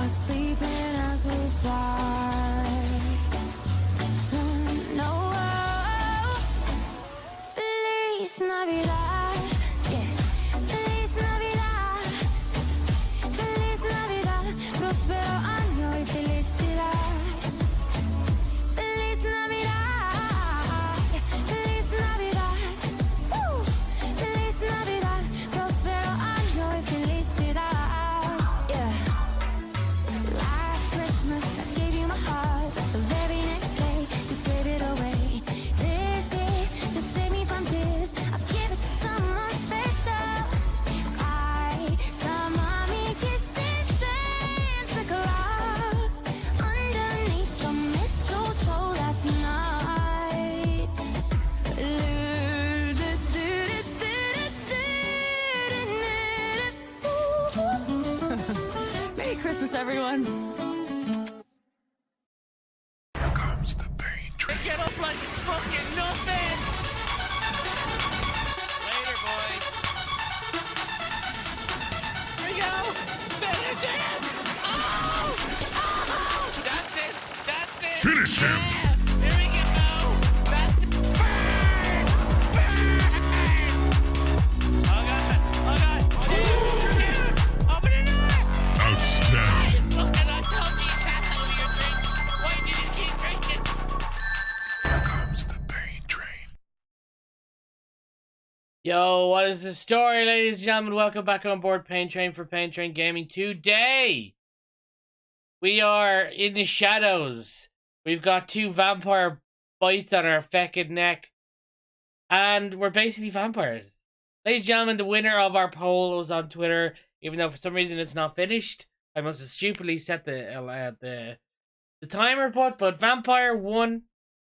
sleeping as we fly. No, Feliz Navidad. Yeah. Feliz Navidad. Feliz Navidad. Prospero año y felicidad. Feliz Navidad. Feliz Navidad. Feliz Navidad. Prospero año y felicidad. Yeah. Last Christmas I gave you my heart. The very next day you gave it away. This year to save me from tears, I'll give it to someone special. I saw mommy kissing Santa Claus underneath the mistletoe last night. Merry Christmas, everyone. Here comes the pain train. Get up like it's fucking nothing! Later, boys. Here we go! Finish it! Oh! Oh! That's it! That's it! Finish him! Yeah! Here we go! That's it! Burn! Burn! Oh god! Oh god! Open it up! Outstanding. Fucking I told you can't hold your drink! Why did you keep drinking? Here comes the pain train. Yo, what is the story, ladies and gentlemen? Welcome back on board Pain Train for Pain Train Gaming. Today, we are in the shadows. We've got two vampire bites on our feckin' neck. And we're basically vampires. Ladies and gentlemen, the winner of our poll was on Twitter. Even though for some reason it's not finished. I must have stupidly set the timer, but Vampire won.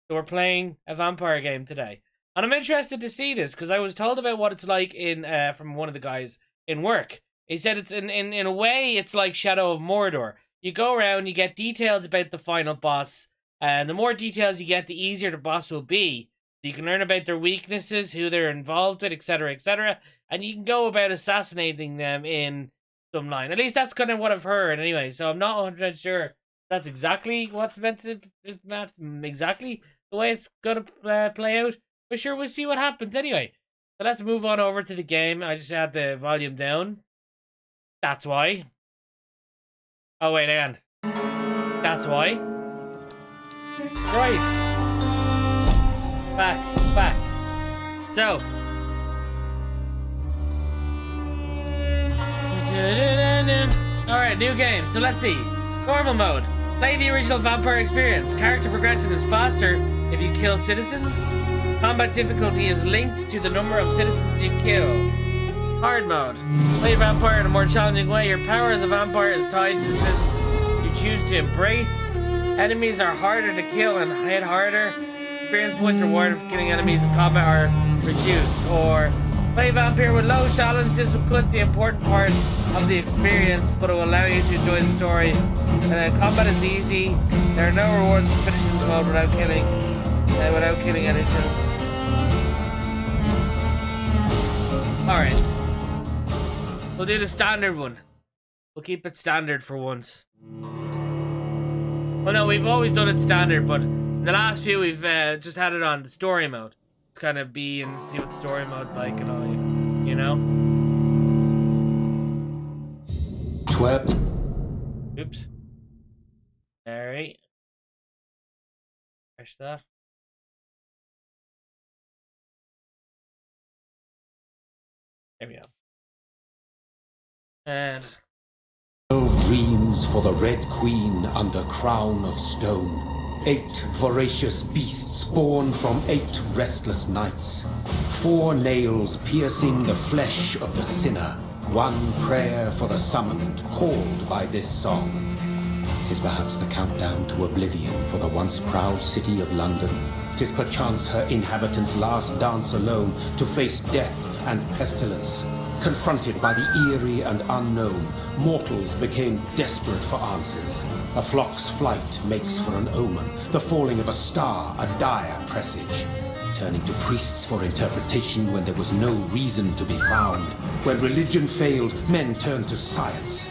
So we're playing a vampire game today. And I'm interested to see this because I was told about what it's like in from one of the guys in work. He said it's in a way it's like Shadow of Mordor. You go around, you get details about the final boss, and the more details you get, the easier the boss will be. You can learn about their weaknesses, who they're involved with, etc., etc., and you can go about assassinating them in some line. At least that's kind of what I've heard, anyway. So I'm not 100% sure that's exactly what's meant to. It's not exactly the way it's gonna play out. But sure, we'll see what happens anyway. So let's move on over to the game. I just had the volume down. That's why. Oh, wait, and that's why. Right. Back. So. Alright, new game. So let's see. Normal mode. Play the original Vampire experience. Character progression is faster if you kill citizens. Combat difficulty is linked to the number of citizens you kill. Hard mode. Play Vampire in a more challenging way. Your power as a vampire is tied to the citizens you choose to embrace. Enemies are harder to kill and hit harder. Experience points rewarded for killing enemies in combat are reduced. Or play Vampire with low challenge. This will cut the important part of the experience, but it will allow you to enjoy the story. Combat is easy. There are no rewards for finishing the mode without killing any citizens. Alright. We'll do the standard one. We'll keep it standard for once. Well, no, we've always done it standard, but in the last few we've just had it on the story mode. It's kind of be and see what the story mode's like and all, you know? 12. Oops. Alright. Fresh that. There we go. And 12 dreams for the Red Queen under crown of stone. 8 voracious beasts born from 8 restless nights. 4 nails piercing the flesh of the sinner. 1 prayer for the summoned, called by this song. 'Tis perhaps the countdown to oblivion for the once proud city of London. 'Tis perchance her inhabitants' last dance alone to face death and pestilence. Confronted by the eerie and unknown, mortals became desperate for answers. A flock's flight makes for an omen, the falling of a star a dire presage. Turning to priests for interpretation when there was no reason to be found. When religion failed, men turned to science.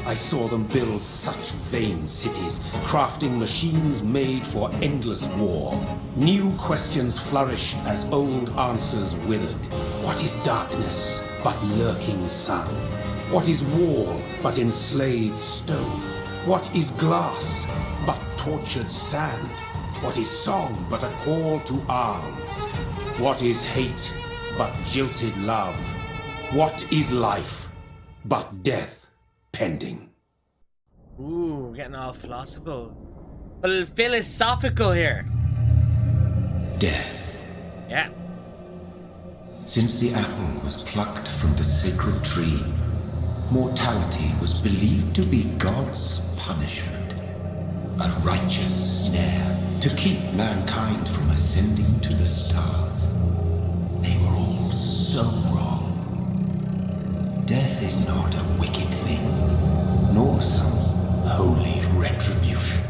I saw them build such vain cities, crafting machines made for endless war. New questions flourished as old answers withered. What is darkness but lurking sun? What is wall but enslaved stone? What is glass but tortured sand? What is song but a call to arms? What is hate but jilted love? What is life but death pending? Ooh, getting all philosophical. Philosophical here. Death. Yeah. Since the apple was plucked from the sacred tree, mortality was believed to be God's punishment. A righteous snare to keep mankind from ascending to the stars. They were all so wrong. Death is not a wicked thing, nor some holy retribution.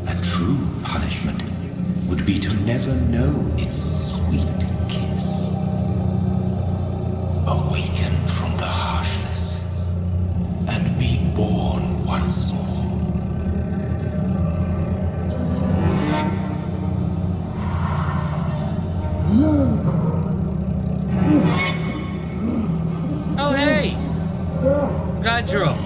A true punishment would be to never know its sweet kiss. Awaken from the harshness and be born once more. Oh, hey! Gladro.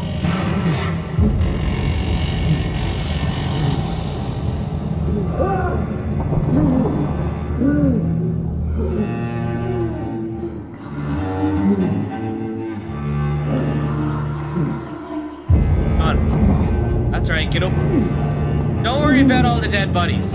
Come on. That's right, get up. Don't worry about all the dead bodies.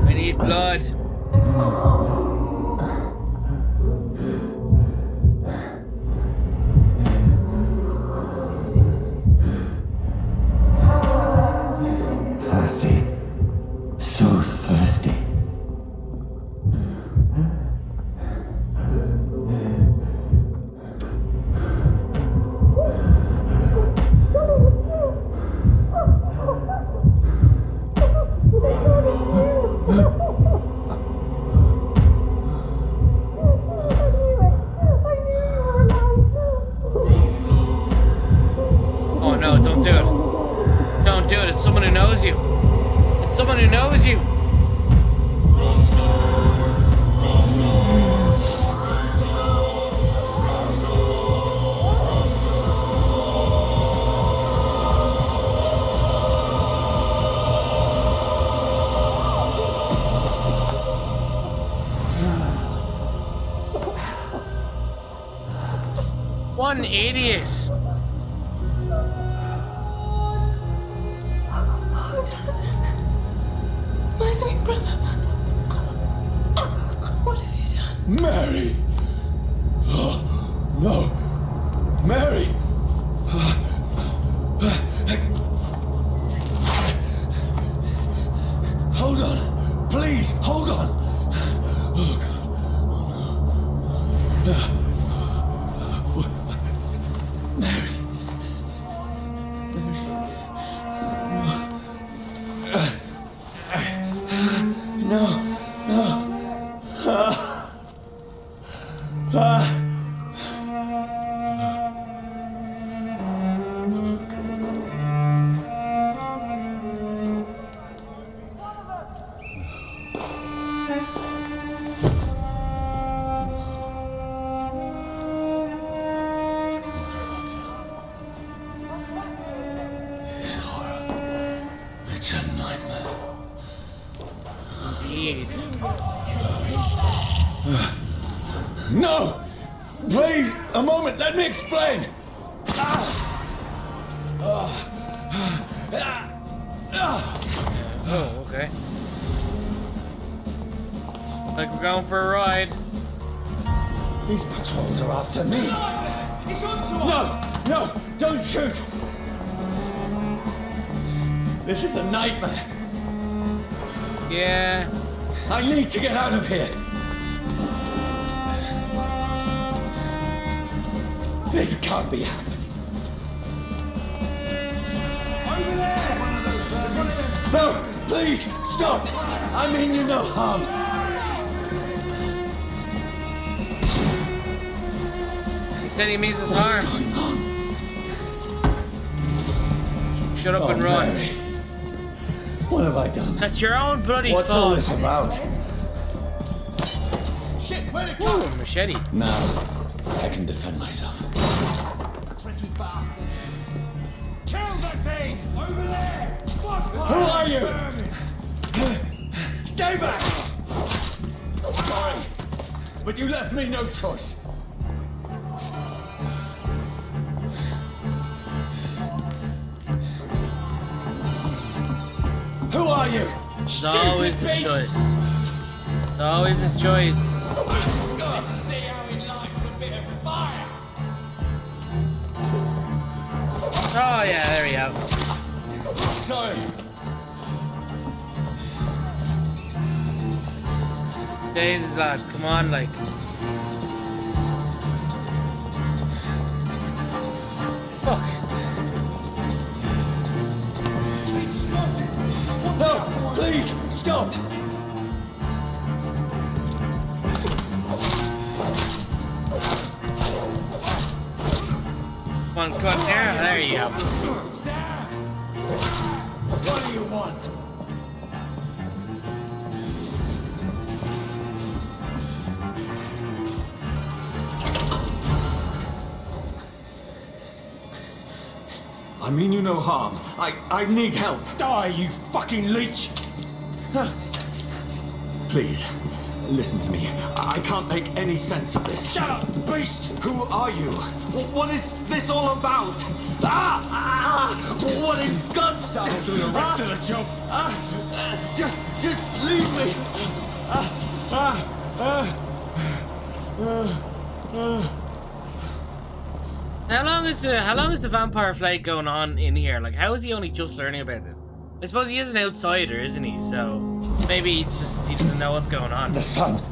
I need blood. Thirsty. So thirsty. Oh no, don't do it. Don't do it. It's someone who knows you. It's someone who knows you. One idiot. My sweet brother. What have you done? Mary! Oh, no! Mary! Hold on! Please, hold on! Oh, God. Oh, no. Mary! Mary! No! This horror. It's a nightmare. Indeed. No! Please, a moment, let me explain! Oh, okay. Like we're going for a ride. These patrols are after me. It's on to No! us! No! Don't shoot! This is a nightmare. Yeah. I need to get out of here. This can't be happening. Over there! There's one of them! No! Please! Stop! I mean you no harm. He said he means us harm. Going on? Shut up Oh, and run. Mary. What have I done? That's your own bloody What's all fault. this about? Shit, where'd it Ooh, go? a machete. Now, I can defend myself. Tricky bastard! Kill that thing! Over there! Who are you? Stay back! Sorry, but you left me no choice. Who are you? It's always a beast! choice. It's always a choice. See how he likes a bit of fire! Oh yeah, there we go. Sorry. Jesus lads, come on, like. Fuck. He's spotted! No, please, stop! Come on, there you go. It's down! What do you want? I mean you no harm. I need help. Die, you fucking leech! Please, listen to me. I can't make any sense of this. Shut up, beast! Who are you? What is this all about? What in God's name? I'll do the rest of the job. Just leave me. How long is the vampire flight going on in here? Like, how is he only just learning about this? I suppose he is an outsider, isn't he? So maybe he doesn't know what's going on. The sun.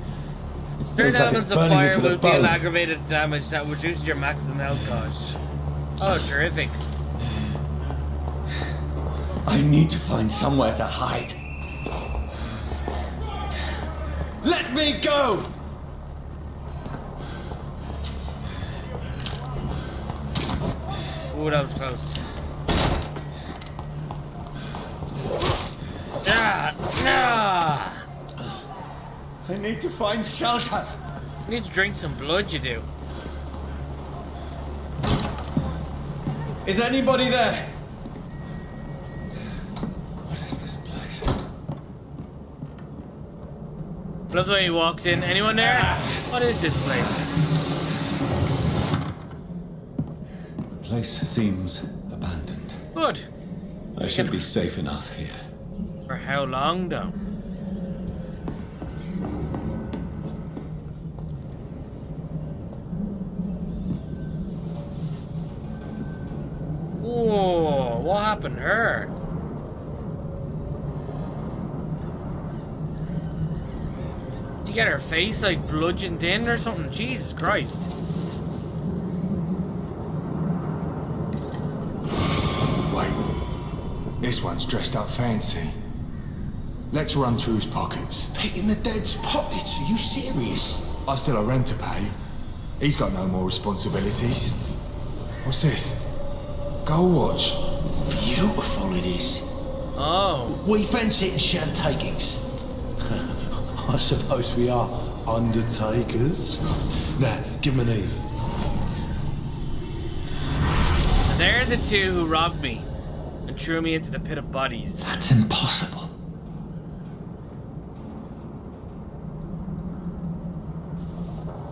Certain Feels like elements it's of burning me fire to the will deal bone. aggravated damage that reduces your maximum health cost. Oh, terrific. I need to find somewhere to hide. Let me go! Ooh, that was close. Ah! I need to find shelter. You need to drink some blood, you do. Is anybody there? What is this place? Love the way he walks in. Anyone there? What is this place? The place seems abandoned. Good. I should be safe enough here. For how long, though? Whoa, what happened to her? Did you get her face like bludgeoned in or something? Jesus Christ. Wait. This one's dressed up fancy. Let's run through his pockets. Picking the dead's pockets? Are you serious? I've still a rent to pay. He's got no more responsibilities. What's this? Gold watch. Beautiful it is. Oh. We fancy it and share the takings. I suppose we are undertakers. Now, give him an Eve. They're the two who robbed me and threw me into the pit of bodies. That's impossible.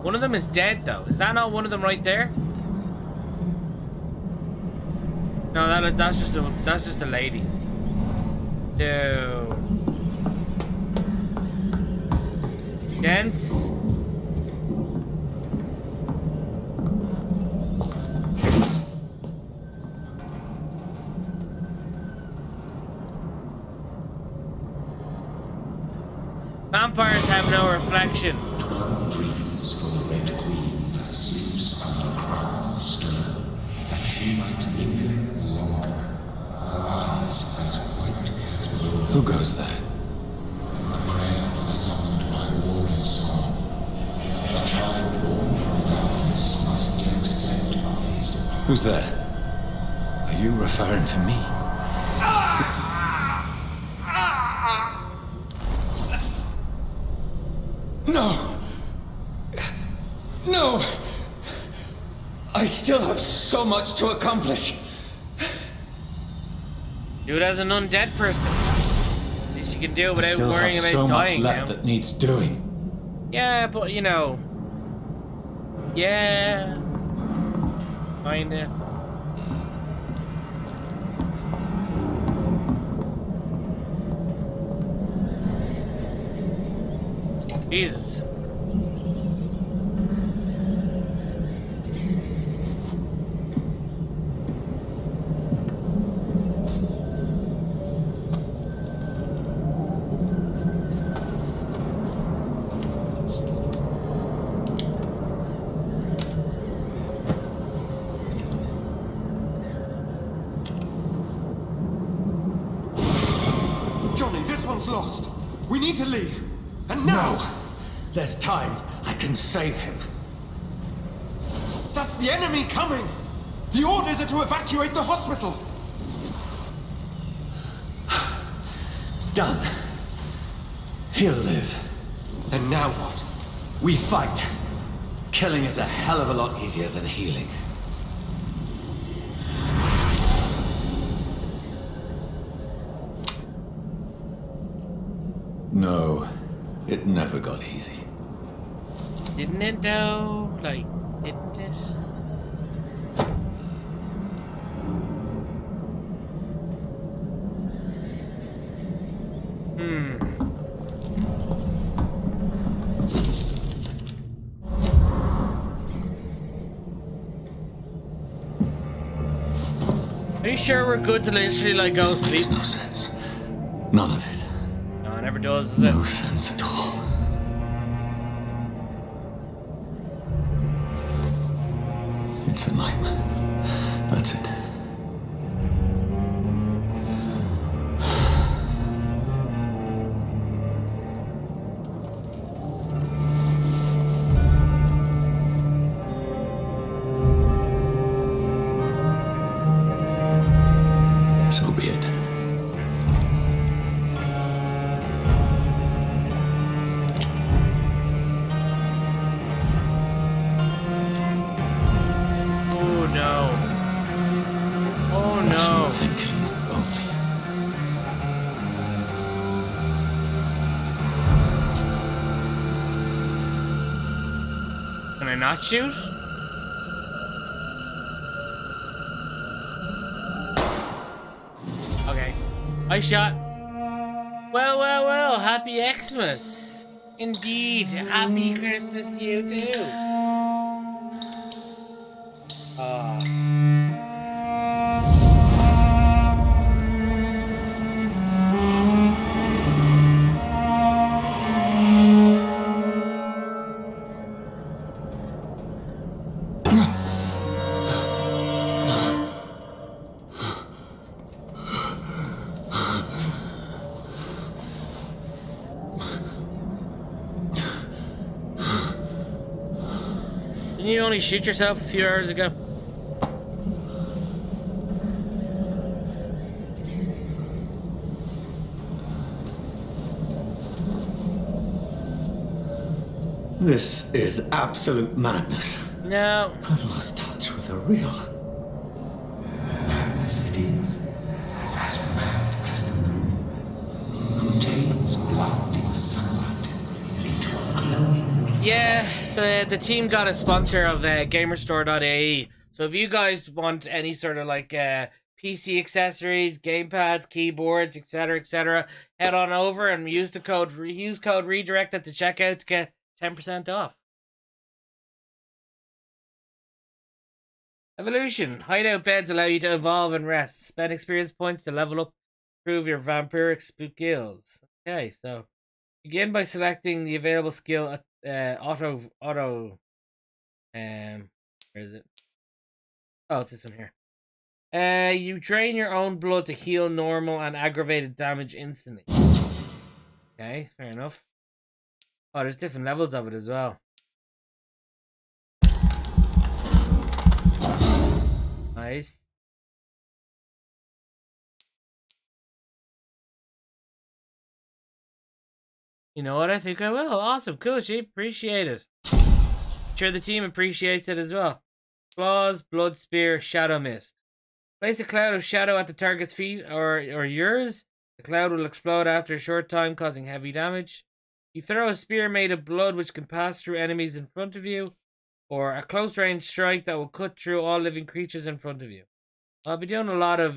One of them is dead, though. Is that not one of them right there? No, that's just a lady. Dude. Gents. Vampires have no reflection. 12 dreams for the Red Queen that sleeps under crown of stone, that she might linger longer, her eyes as white as snow. Who goes there? A prayer summoned by warring song. A child born from darkness must accept of his power. Who's there? Are you referring to me? No! No! I still have so much to accomplish. Do it as an undead person. At least you can do it I without still worrying have about so much dying left now. that needs doing. Yeah, but you know. Yeah. Kinda. Jesus. Johnny, this one's lost. We need to leave. And now! No! There's time. I can save him. That's the enemy coming! The orders are to evacuate the hospital! Done. He'll live. And now what? We fight. Killing is a hell of a lot easier than healing. No, it never got easy. Didn't it though? Like, didn't it? Are you sure we're good to literally like go This sleep? makes no sense. None of it. No, it never does, does it? No sense at all. It's a nightmare. That's it. So be it. Oh no. Oh Rational no. thinking only. Can I not shoot? Okay. I shot. Well, well, well. Happy Xmas. Indeed. Happy Christmas to you too. Didn't you only shoot yourself a few hours ago? This is absolute madness. No. I've lost touch with the real. Madness it is, as mad as the moon, who takes blinding sunlight into a glowing. Yeah, the team got a sponsor of gamerstore.ie. So if you guys want any sort of like PC accessories, gamepads, keyboards, etc., head on over and use code redirect at the checkout to get 10% off. Evolution. Hideout beds allow you to evolve and rest. Spend experience points to level up, improve your vampiric skills. Okay, so begin by selecting the available skill auto. Where is it? Oh, it's this one here. You drain your own blood to heal normal and aggravated damage instantly. Okay, fair enough. Oh, there's different levels of it as well. Nice. You know what? I think I will. Awesome. Cool, Sheep. Appreciate it. Sure the team appreciates it as well. Claws, Blood Spear, Shadow Mist. Place a cloud of shadow at the target's feet or yours. The cloud will explode after a short time, causing heavy damage. You throw a spear made of blood which can pass through enemies in front of you, or a close range strike that will cut through all living creatures in front of you. I'll be doing a lot of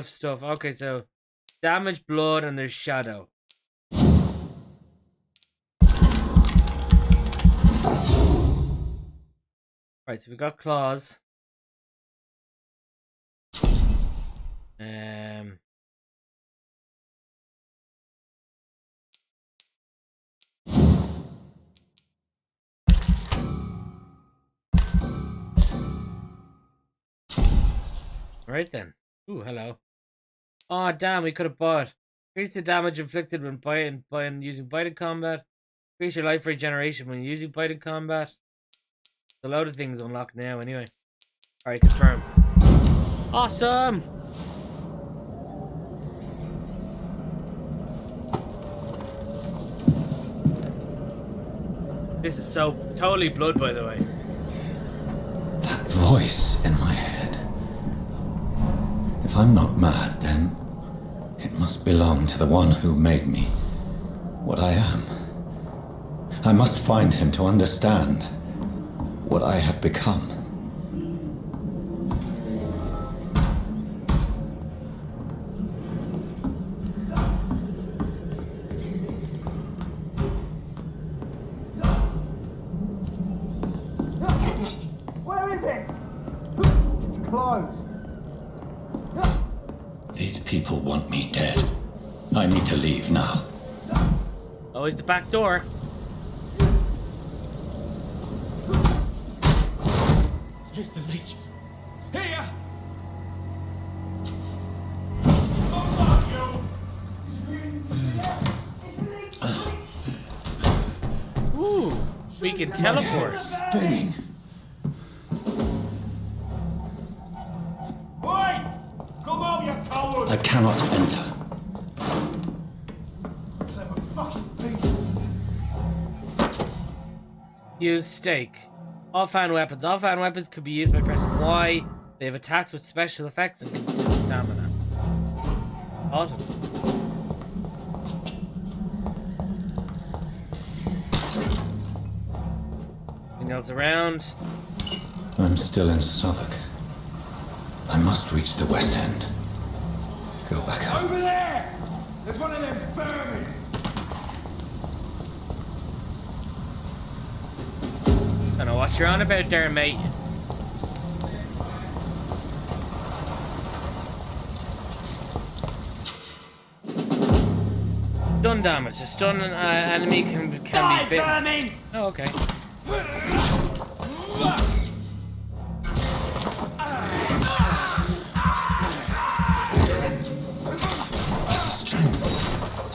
stuff. Okay, so damage, blood, and there's shadow. Right, so we got claws. Right then. Ooh, hello. Oh damn, we could have bought. Increase the damage inflicted when using biting combat. Increase your life regeneration when using biting combat. A load of things unlocked now anyway. Alright, confirm. Awesome! This is so totally blood, by the way. That voice in my head. If I'm not mad, then it must belong to the one who made me what I am. I must find him to understand what I have become. Where is it? Closed. These people want me dead. I need to leave now. Always the back door. Here's the leech. Here! Ooh, we can teleport. Spinning. Oi! Come on, you coward! I cannot enter. Clever fucking beasts. Use stake. All fan weapons. All fan weapons could be used by pressing Y. They have attacks with special effects and consume stamina. Awesome. Anything else around? I'm still in Southwark. I must reach the West End. Go back up. Over there! There's one of them vermin! I don't know what you're on about there, mate. Stun damage. A stun enemy can be bitten. Vermin! Oh, okay.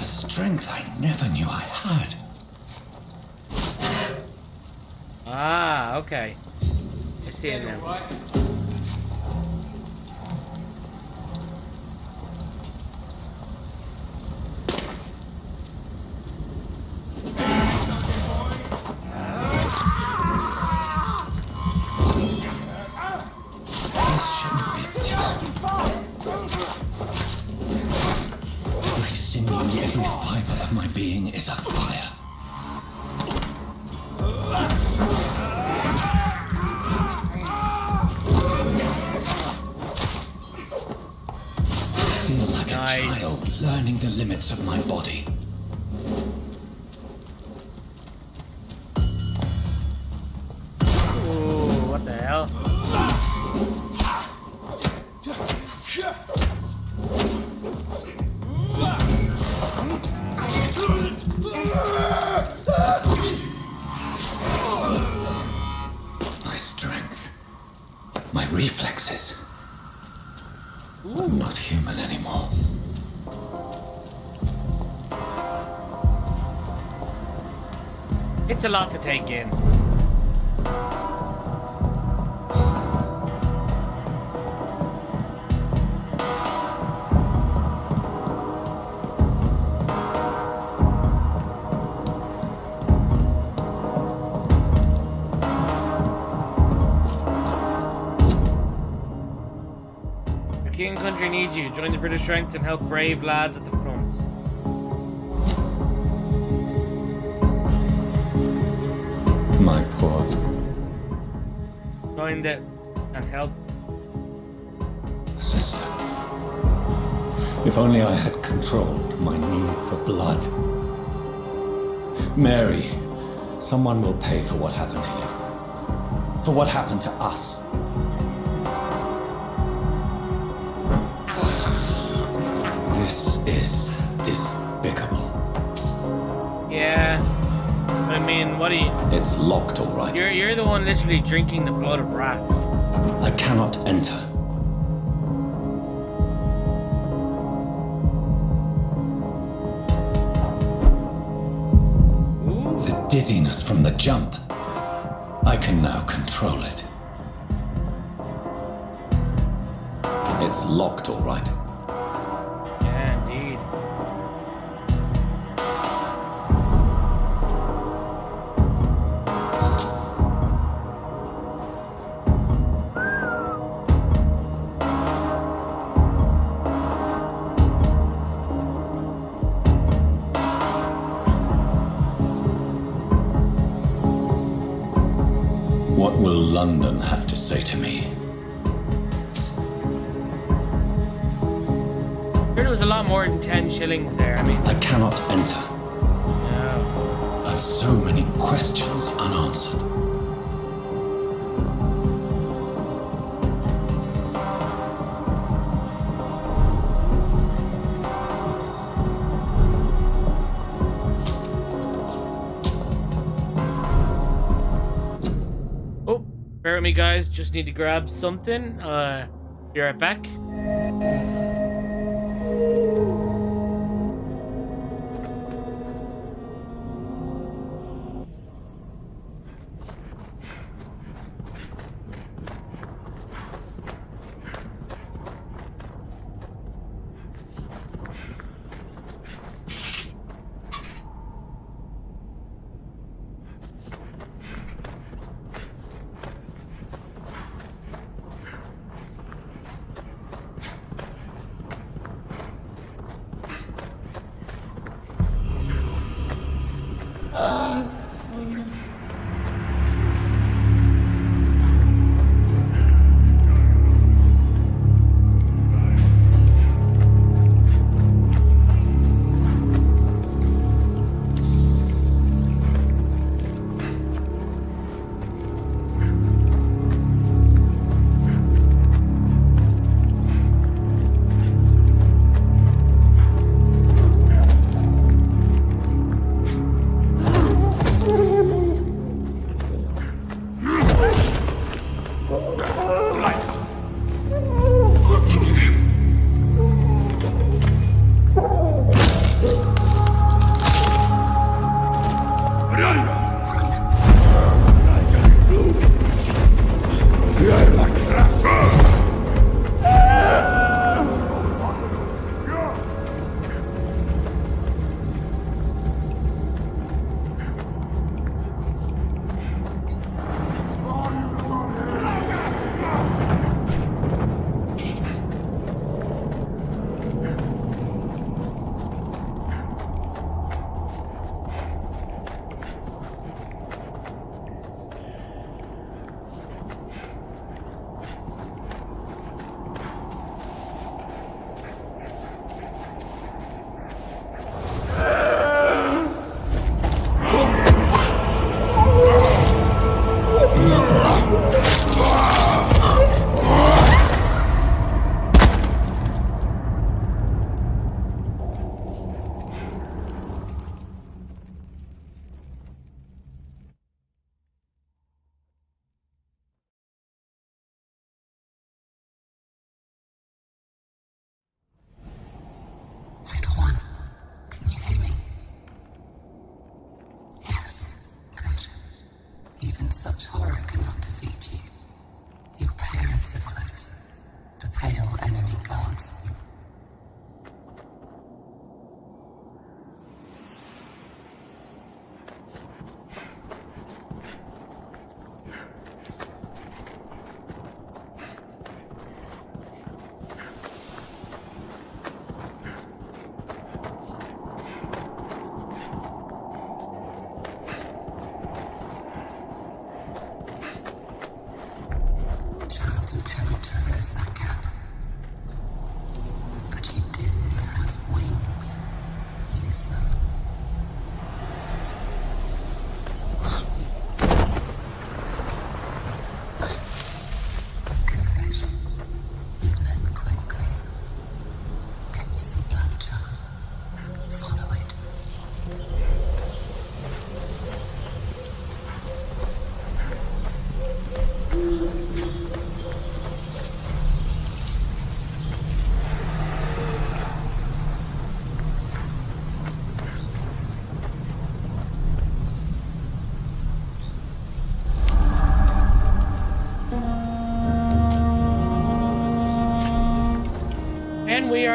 A strength I never knew I had. Ah, okay. I see it now. Every sinew, every fiber of my being is afire. Nice. child learning the limits of my body. Ooh, what the hell? My strength. My reflexes. I'm not human anymore. It's a lot to take in. Your king and country need you. Join the British ranks and help brave lads at the front. My poor. Join the and help. Sister. If only I had controlled my need for blood. Mary, someone will pay for what happened to you. For what happened to us. This is despicable. Yeah. I mean, what are you? It's locked, all right. You're the one literally drinking the blood of rats. I cannot enter. Ooh. The dizziness from the jump. I can now control it. It's locked, all right. Yeah, indeed. What will London have to say to me? Heard it was a lot more than 10 shillings there. I mean, I cannot enter. no. I have so many questions unanswered. Oh, bear with me, guys. Just need to grab something. Be right back.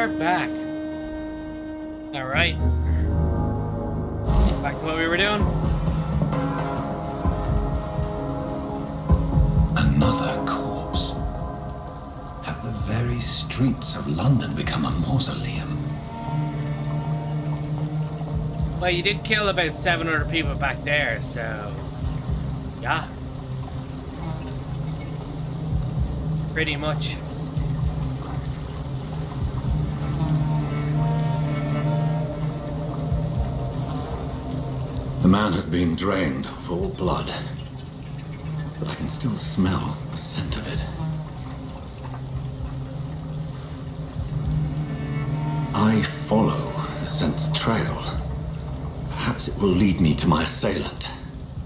are back. Alright. Back to what we were doing. Another corpse. Have the very streets of London become a mausoleum? Well, you did kill about 700 people back there, so... yeah. Pretty much. The man has been drained of all blood, but I can still smell the scent of it. I follow the scent's trail. Perhaps it will lead me to my assailant.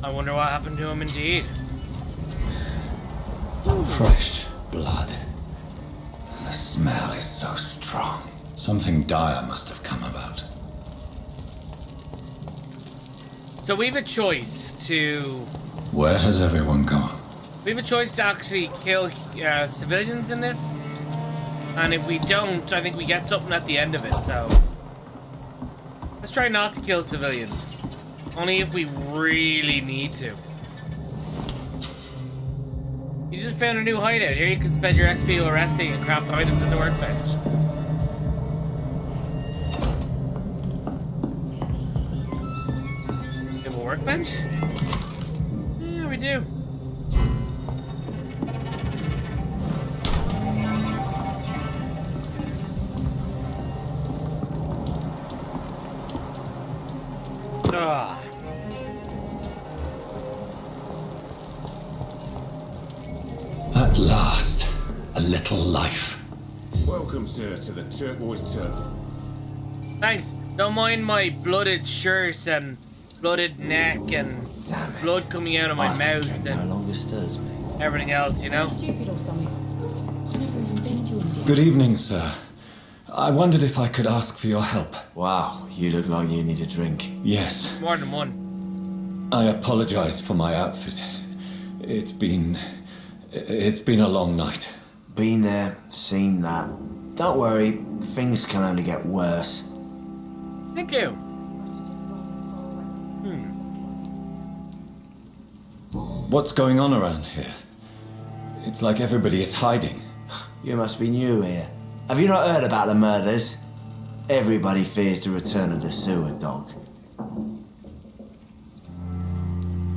I wonder what happened to him indeed. Fresh blood. The smell is so strong. Something dire must have come about. So we have a choice to... Where has everyone gone? we have a choice to actually kill civilians in this. And if we don't, I think we get something at the end of it, so... let's try not to kill civilians. Only if we really need to. You just found a new hideout. Here you can spend your XP resting and craft items in the workbench. You have a workbench? Yeah, we do. Ah. At last, a little life. Welcome, sir, to the Turquoise Turtle. Thanks. Don't mind my blooded shirt and blooded neck and Damn it. blood coming out of my mouth Drink no and longer stirs me. everything else, you know? Stupid or something. I've never even been to India. Good evening, sir. I wondered if I could ask for your help. Wow, you look like you need a drink. Yes, More than one. I apologize for my outfit. It's been a long night. Been there, seen that. Don't worry, things can only get worse. Thank you. What's going on around here? It's like everybody is hiding. You must be new here. Have you not heard about the murders? Everybody fears the return of the sewer dog.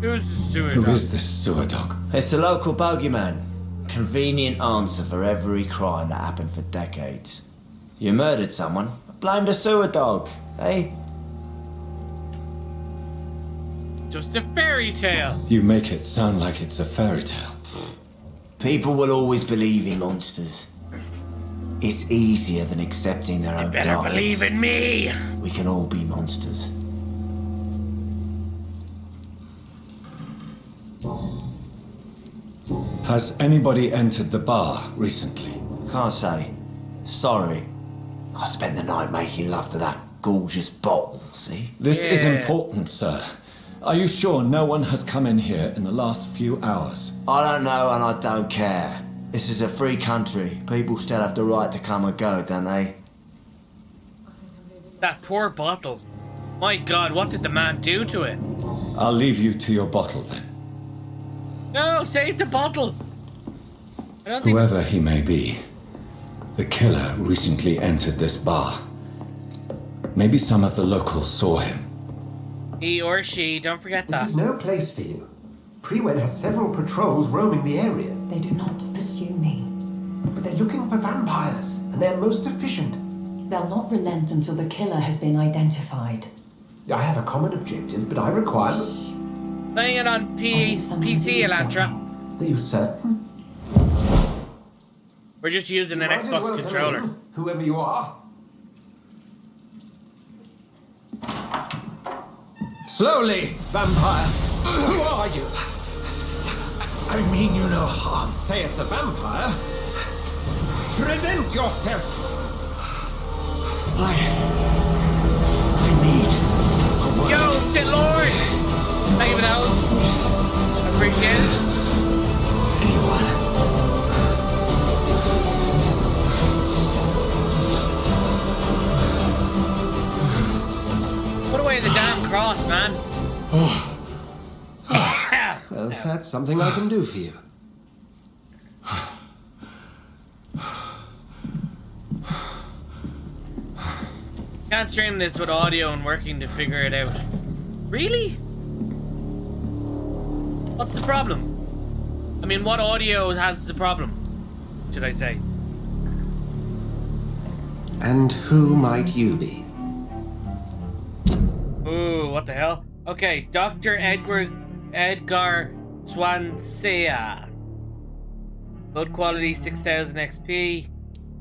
Who's the sewer Who dog? is this sewer dog? It's the local bogeyman. Convenient answer for every crime that happened for decades. You murdered someone, blame the sewer dog, eh? Just a fairy tale. You make it sound like it's a fairy tale. People will always believe in monsters. It's easier than accepting their own Better darkness. believe in me. We can all be monsters. Has anybody entered the bar recently? Can't say. Sorry. I spent the night making love to that gorgeous bottle, see? This is Yeah. important, sir. Are you sure no one has come in here in the last few hours? I don't know and I don't care. This is a free country. People still have the right to come and go, don't they? That poor bottle. My God, what did the man do to it? I'll leave you to your bottle then. No, save the bottle. I don't think... Whoever he may be, the killer recently entered this bar. Maybe some of the locals saw him. He or she, don't forget This that. is no place for you. Prewen has several patrols roaming the area, They do not pursue me. but they're looking for vampires, and they're most efficient. They'll not relent until the killer has been identified. I have a common objective, but I require... Playing it on PC, Elantra. Are you certain? We're just using an Might as Xbox well come controller. in, whoever you are. Slowly, vampire! Who are you? I mean you no harm, saith the vampire. Present yourself! I need a word. Yo, Sith Lord! Thank you for those. Appreciate it. Anyone? damn cross, man. Well, that's something I can do for you. Can't stream this with audio and working to figure it out. Really? What's the problem? I mean, what audio has the problem, should I say? And who might you be? Ooh, what the hell? Okay, Dr. Edgar Swansea. Load quality 6000 XP.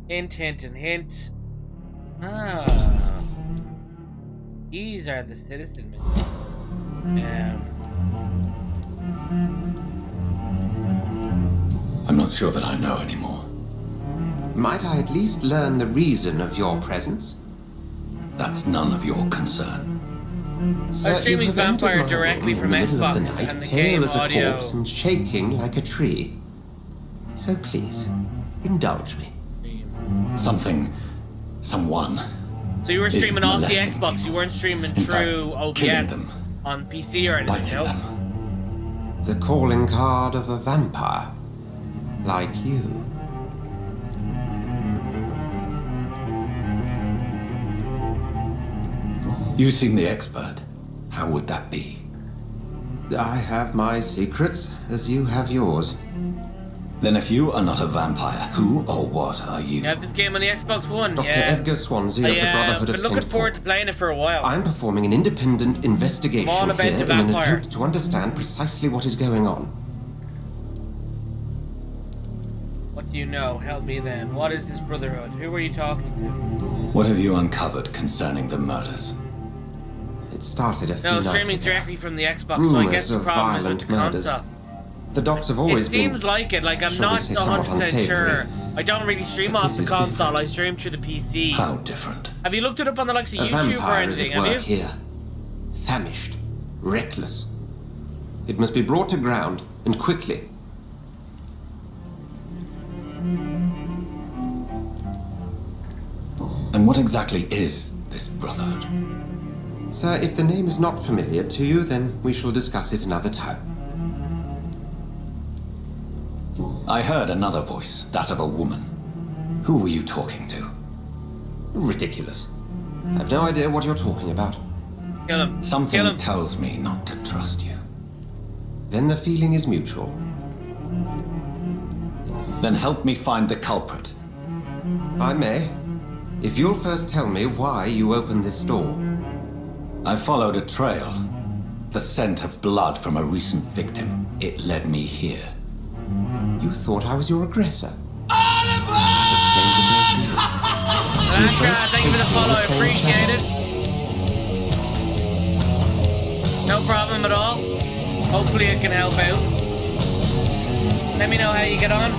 Hint, hint, and hint. Ah. These are the citizen men. I'm not sure that I know anymore. Might I at least learn the reason of your presence? That's none of your concern. Sir, I'm streaming you have entered Vampire my directly room from in the middle of the Xbox night, and the pale game as a audio. corpse and shaking like a tree. So please, indulge me. Someone. So you were is streaming off the molesting Xbox, people. you weren't streaming In through fact, killing OBS them, on PC or anything, biting no? them. The calling card of a vampire. Like you. You seem the expert. How would that be? I have my secrets, as you have yours. Then if you are not a vampire, who or what are you? You have this game on the Xbox One, Dr. yeah. Edgar Swansea of the Brotherhood I've of been looking St. forward Paul. to playing it for a while. I'm performing an independent investigation I'm all about here the in an vampire. attempt to understand precisely what is going on. What do you know? Help me then. What is this Brotherhood? Who are you talking to? What have you uncovered concerning the murders? It started a few No, nights streaming ago. directly from the Xbox, so I guess Rumors the of problem is with violent the murders. console. The docs have It always been... seems like it, like I'm shall we not say, somewhat 100% unsavory. sure. I don't really stream But off this the is console, different. I stream through the PC. How different? Have you looked it up on the likes of A YouTube or vampire is anything, at have work you? here. Famished. Reckless. It must be brought to ground, and quickly. And what exactly is this brotherhood? Sir, if the name is not familiar to you, then we shall discuss it another time. I heard another voice, that of a woman. Who were you talking to? Ridiculous. I've no idea what you're talking about. Kill him. Kill Something him. tells me not to trust you. Then the feeling is mutual. Then help me find the culprit. I may. If you'll first tell me why you opened this door. I followed a trail. The scent of blood from a recent victim. It led me here. You thought I was your aggressor. Thank you for the follow, I appreciate it. No problem at all. Hopefully it can help out. Let me know how you get on.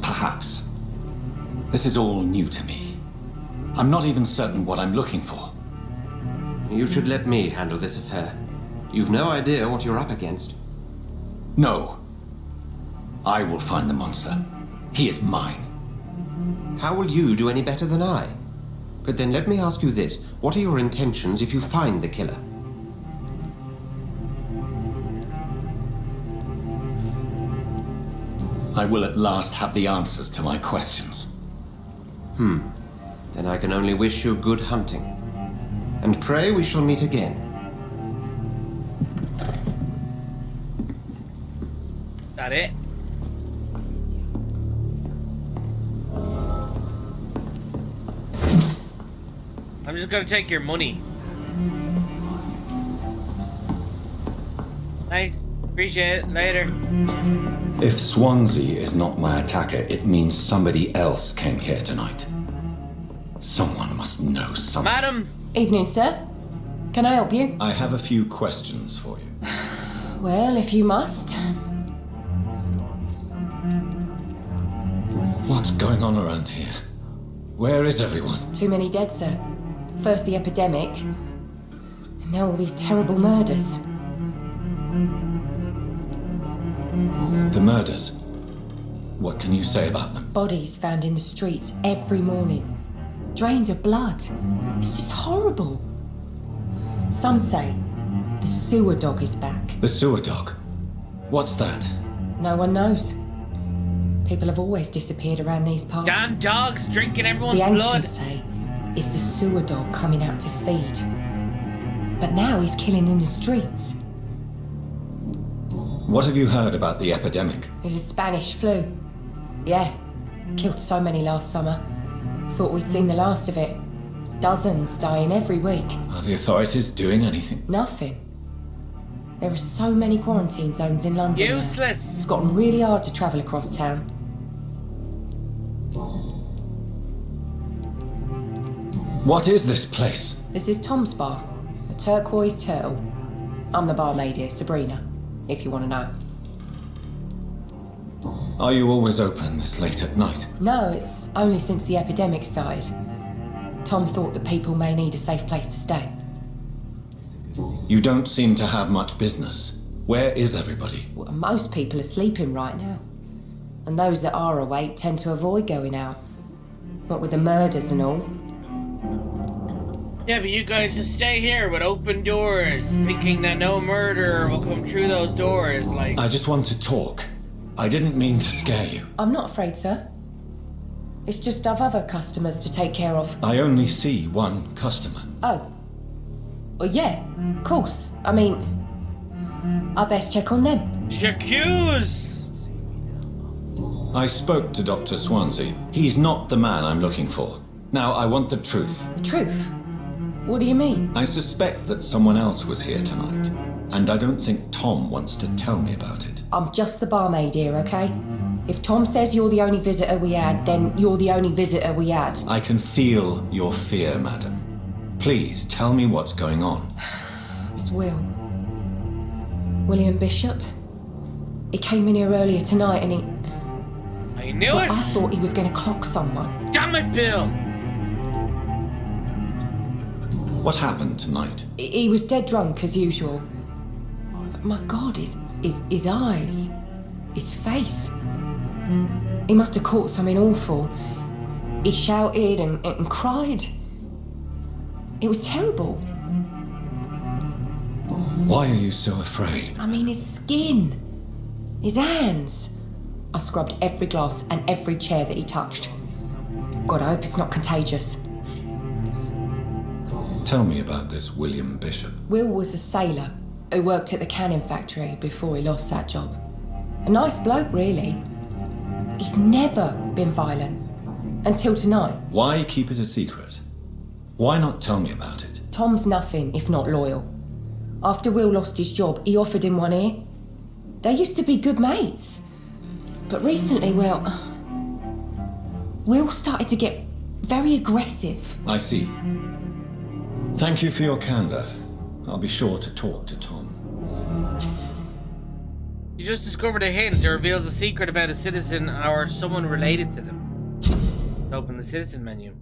Perhaps. This is all new to me. I'm not even certain what I'm looking for. You should let me handle this affair. You've no idea what you're up against. No. I will find the monster. He is mine. How will you do any better than I? But then let me ask you this. What are your intentions if you find the killer? I will at last have the answers to my questions. Then I can only wish you good hunting. And pray we shall meet again. That it? I'm just gonna take your money. Thanks. Appreciate it. Later. If Swansea is not my attacker, it means somebody else came here tonight. Someone must know something. Madam! Evening, sir. Can I help you? I have a few questions for you. Well, if you must. What's going on around here? Where is everyone? Too many dead, sir. First the epidemic, and now all these terrible murders. The murders. What can you say about them? Bodies found in the streets every morning. drained of blood. It's just horrible. Some say the sewer dog is back. The sewer dog? What's that? No one knows. People have always disappeared around these parts. Damn dogs drinking everyone's The blood. ancients say it's the sewer dog coming out to feed. But now he's killing in the streets. What have you heard about the epidemic? It's a Spanish flu. Yeah, killed so many last summer. Thought we'd seen the last of it. Dozens dying every week. Are the authorities doing anything? Nothing. There are so many quarantine zones in London. now. Useless. It's gotten really hard to travel across town. What is this place? This is Tom's bar, the Turquoise Turtle. I'm the barmaid here, Sabrina, if you want to know. Are you always open this late at night? No, it's only since the epidemic started. Tom thought that people may need a safe place to stay. You don't seem to have much business. Where is everybody? Well, most people are sleeping right now. And those that are awake tend to avoid going out. What with the murders and all. Yeah, but you guys just stay here with open doors, thinking that no murderer will come through those doors, like... I just want to talk. I didn't mean to scare you. I'm not afraid, sir. It's just I've other customers to take care of. I only see one customer. Oh. Well, yeah, of course. I mean, I best check on them. J'accuse! I spoke to Dr. Swansea. He's not the man I'm looking for. Now, I want the truth. The truth? What do you mean? I suspect that someone else was here tonight, and I don't think Tom wants to tell me about it. I'm just the barmaid here, okay? If Tom says you're the only visitor we had, then you're the only visitor we had. I can feel your fear, madam. Please tell me what's going on. It's Will. William Bishop. He came in here earlier tonight and I knew But it! I thought he was going to clock someone. Damn it, Bill! What happened tonight? He was dead drunk as usual. But my God, his eyes, his face. He must have caught something awful. He shouted and cried. It was terrible. Why are you so afraid? I mean, his skin, his hands. I scrubbed every glass and every chair that he touched. God, I hope it's not contagious. Tell me about this William Bishop. Will was a sailor who worked at the cannon factory before he lost that job. A nice bloke, really. He's never been violent. Until tonight. Why keep it a secret? Why not tell me about it? Tom's nothing if not loyal. After Will lost his job, he offered him one ear. They used to be good mates. But recently, well, Will started to get very aggressive. I see. Thank you for your candor. I'll be sure to talk to Tom. You just discovered a hint that reveals a secret about a citizen or someone related to them. Open the citizen menu.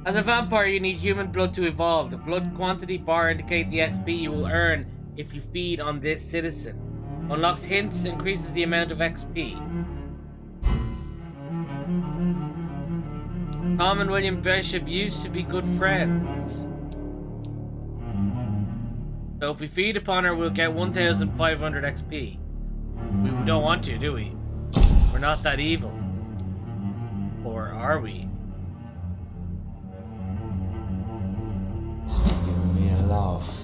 As a vampire, you need human blood to evolve. The blood quantity bar indicates the XP you will earn if you feed on this citizen. Unlocks hints, increases the amount of XP. Tom and William Bishop used to be good friends. So if we feed upon her, we'll get 1,500 XP. We don't want to, do we? We're not that evil. Or are we? Giving me a laugh.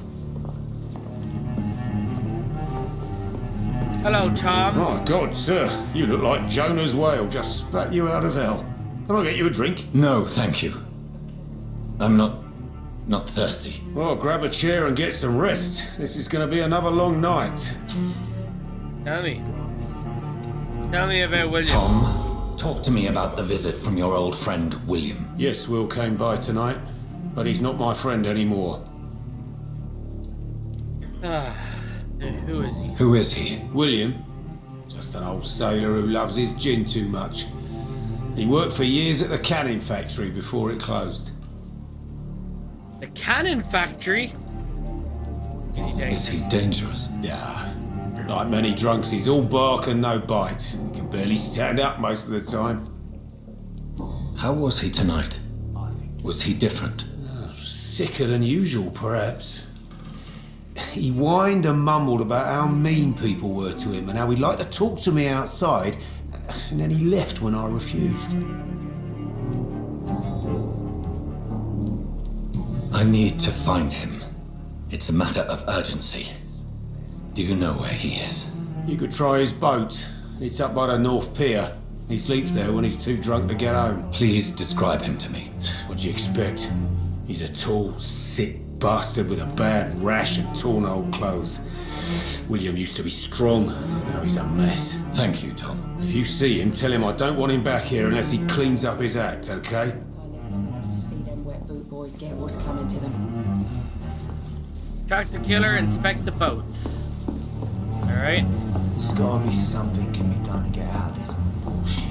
Hello, Tom. My God, sir, you look like Jonah's whale just spat you out of hell. Can I get you a drink? No, thank you. I'm not thirsty. Well, grab a chair and get some rest. This is going to be another long night. Tell me. Tell me about William. Tom, talk to me about the visit from your old friend, William. Yes, Will came by tonight, but he's not my friend anymore. Who is he? Who is he? William? Just an old sailor who loves his gin too much. He worked for years at the canning factory before it closed. The cannon factory? Is he dangerous? Yeah. Like many drunks, he's all bark and no bite. He can barely stand up most of the time. How was he tonight? Was he different? Sicker than usual, perhaps. He whined and mumbled about how mean people were to him and how he'd like to talk to me outside, and then he left when I refused. I need to find him. It's a matter of urgency. Do you know where he is? You could try his boat. It's up by the North Pier. He sleeps there when he's too drunk to get home. Please describe him to me. What do you expect? He's a tall, sick bastard with a bad rash and torn old clothes. William used to be strong. Now he's a mess. Thank you, Tom. If you see him, tell him I don't want him back here unless he cleans up his act, okay? See them wet boot boys get what's coming to them. Track the killer, inspect the boats. Alright. There's gotta be something can be done to get out of this bullshit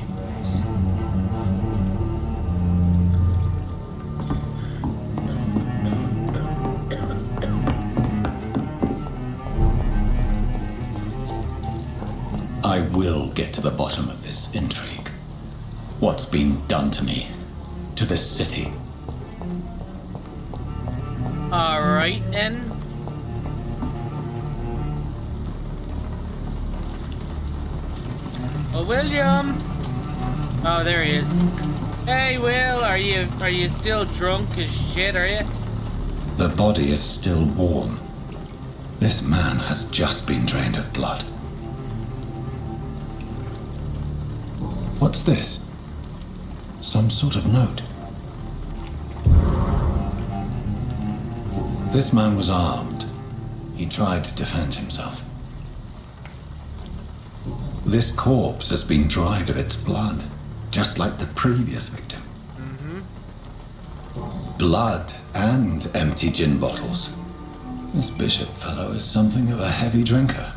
I will get to the bottom of this intrigue. What's been done to me? To this city? Alright then. Oh, William! Oh, there he is. Hey, Will, are you still drunk as shit, are you? The body is still warm. This man has just been drained of blood. What's this? Some sort of note. This man was armed. He tried to defend himself. This corpse has been dried of its blood, just like the previous victim. Blood and empty gin bottles. This Bishop fellow is something of a heavy drinker.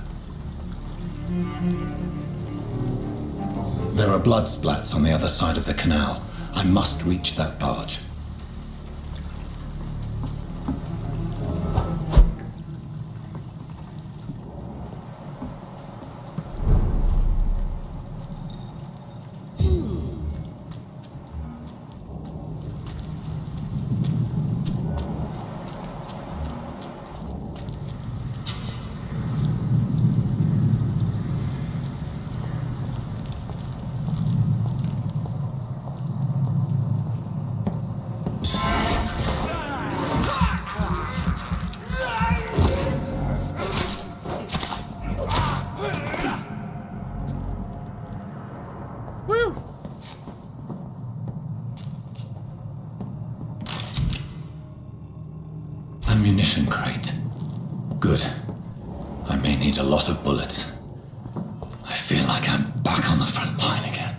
There are blood splats on the other side of the canal. I must reach that barge. Woo! Ammunition crate. Good. I may need a lot of bullets. I feel like I'm back on the front line again.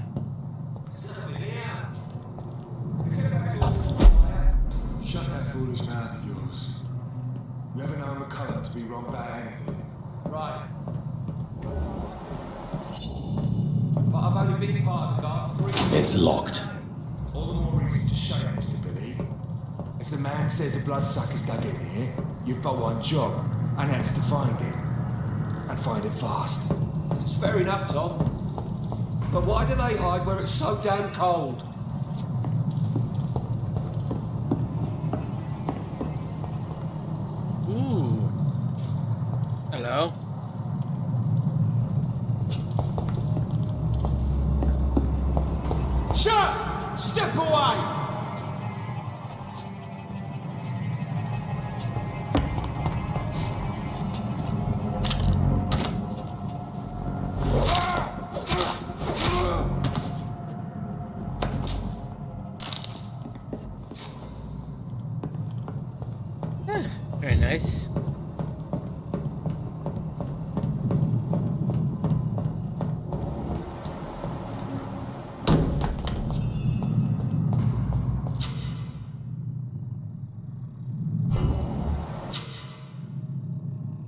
Shut that foolish mouth of yours. You haven't known McCulloch to be wrong about anything. Right. But I've only been part of the guard for 3 It's locked. All the more reason to shut it, Mr. Billy. If the man says a bloodsucker's dug in here, you've but one job, and that's to find it. And find it fast. It's fair enough, Tom. But why do they hide where it's so damn cold? Ooh. Hello. Shut! Step away! Very nice.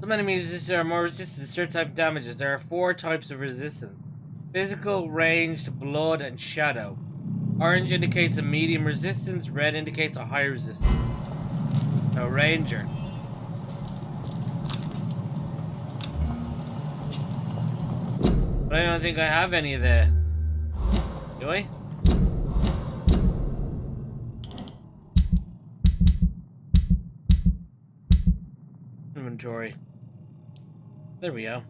Some enemies are more resistant to certain type of damages. There are 4 types of resistance: physical, ranged, blood, and shadow. Orange indicates a medium resistance, red indicates a high resistance. So ranger. But I don't think I have any of the... Do I? inventory. There we go.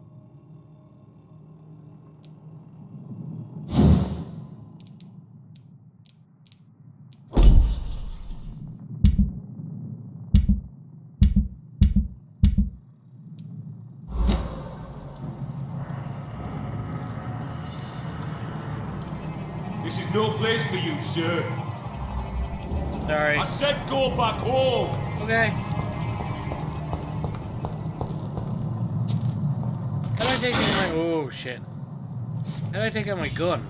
This is no place for you, sir. Sorry. I said go back home. Okay. How do I take out my... Oh, shit. How do I take out my gun?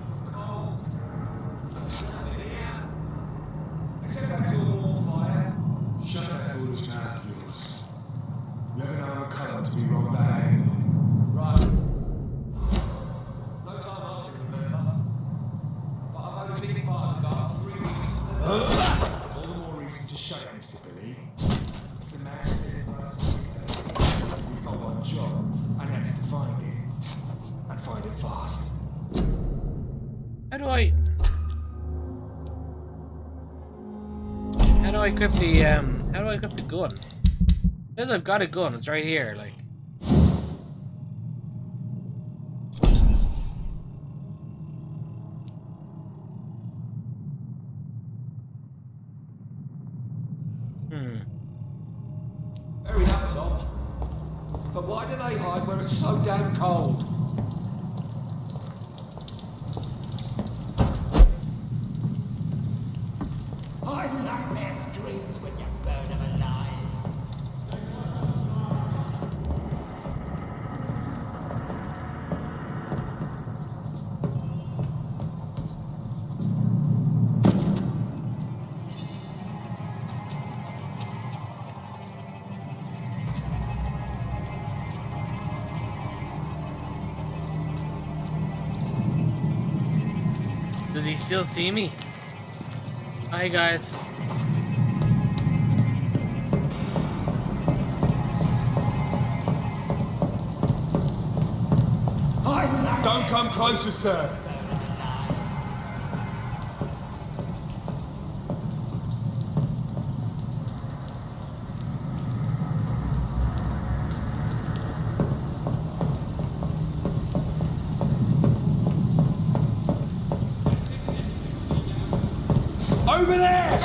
Shut that foolish mouth of yours. You haven't known McCullum to be wrong about anything. Right. No time I can remember. But I've only been part of the guard for 3 weeks. All the more reason to shut it, Mr. Billy. If the man says it runs we've got one job, and that's to find it. And find it fast. How do I equip the how do I equip the gun? Because I've got a gun, it's right here, like. Fair enough, Tom. But why do they hide where it's so damn cold? I nightmare screams when you burn them alive. Does he still see me? Hi guys. Don't come closer, sir. Over there!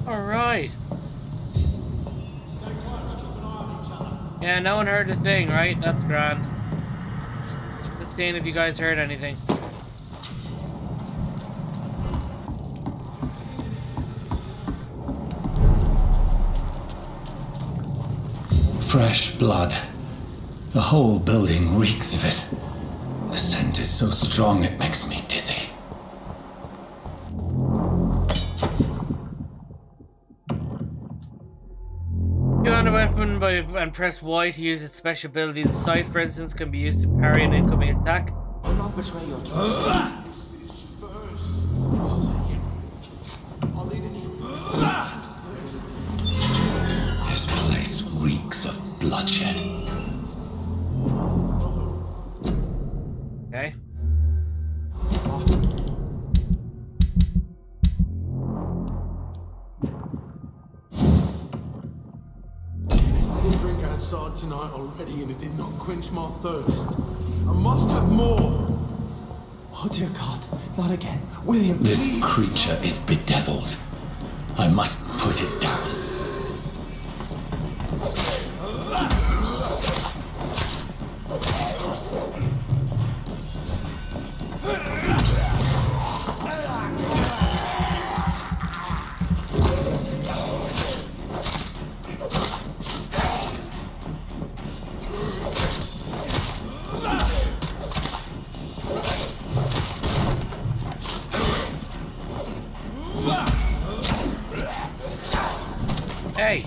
Alright. Yeah, no one heard a thing, right? That's grand. Just seeing if you guys heard anything. Fresh blood. The whole building reeks of it. The scent is so strong it makes me dizzy. You on a weapon and press Y to use its special ability. The sight, for instance, can be used to parry an incoming attack. Do not betray your trust. This place reeks of bloodshed. Okay. I did drink outside tonight already and it did not quench my thirst. I must have more. Oh dear God, not again. William, This please. creature is bedeviled. I must put it down. Hey.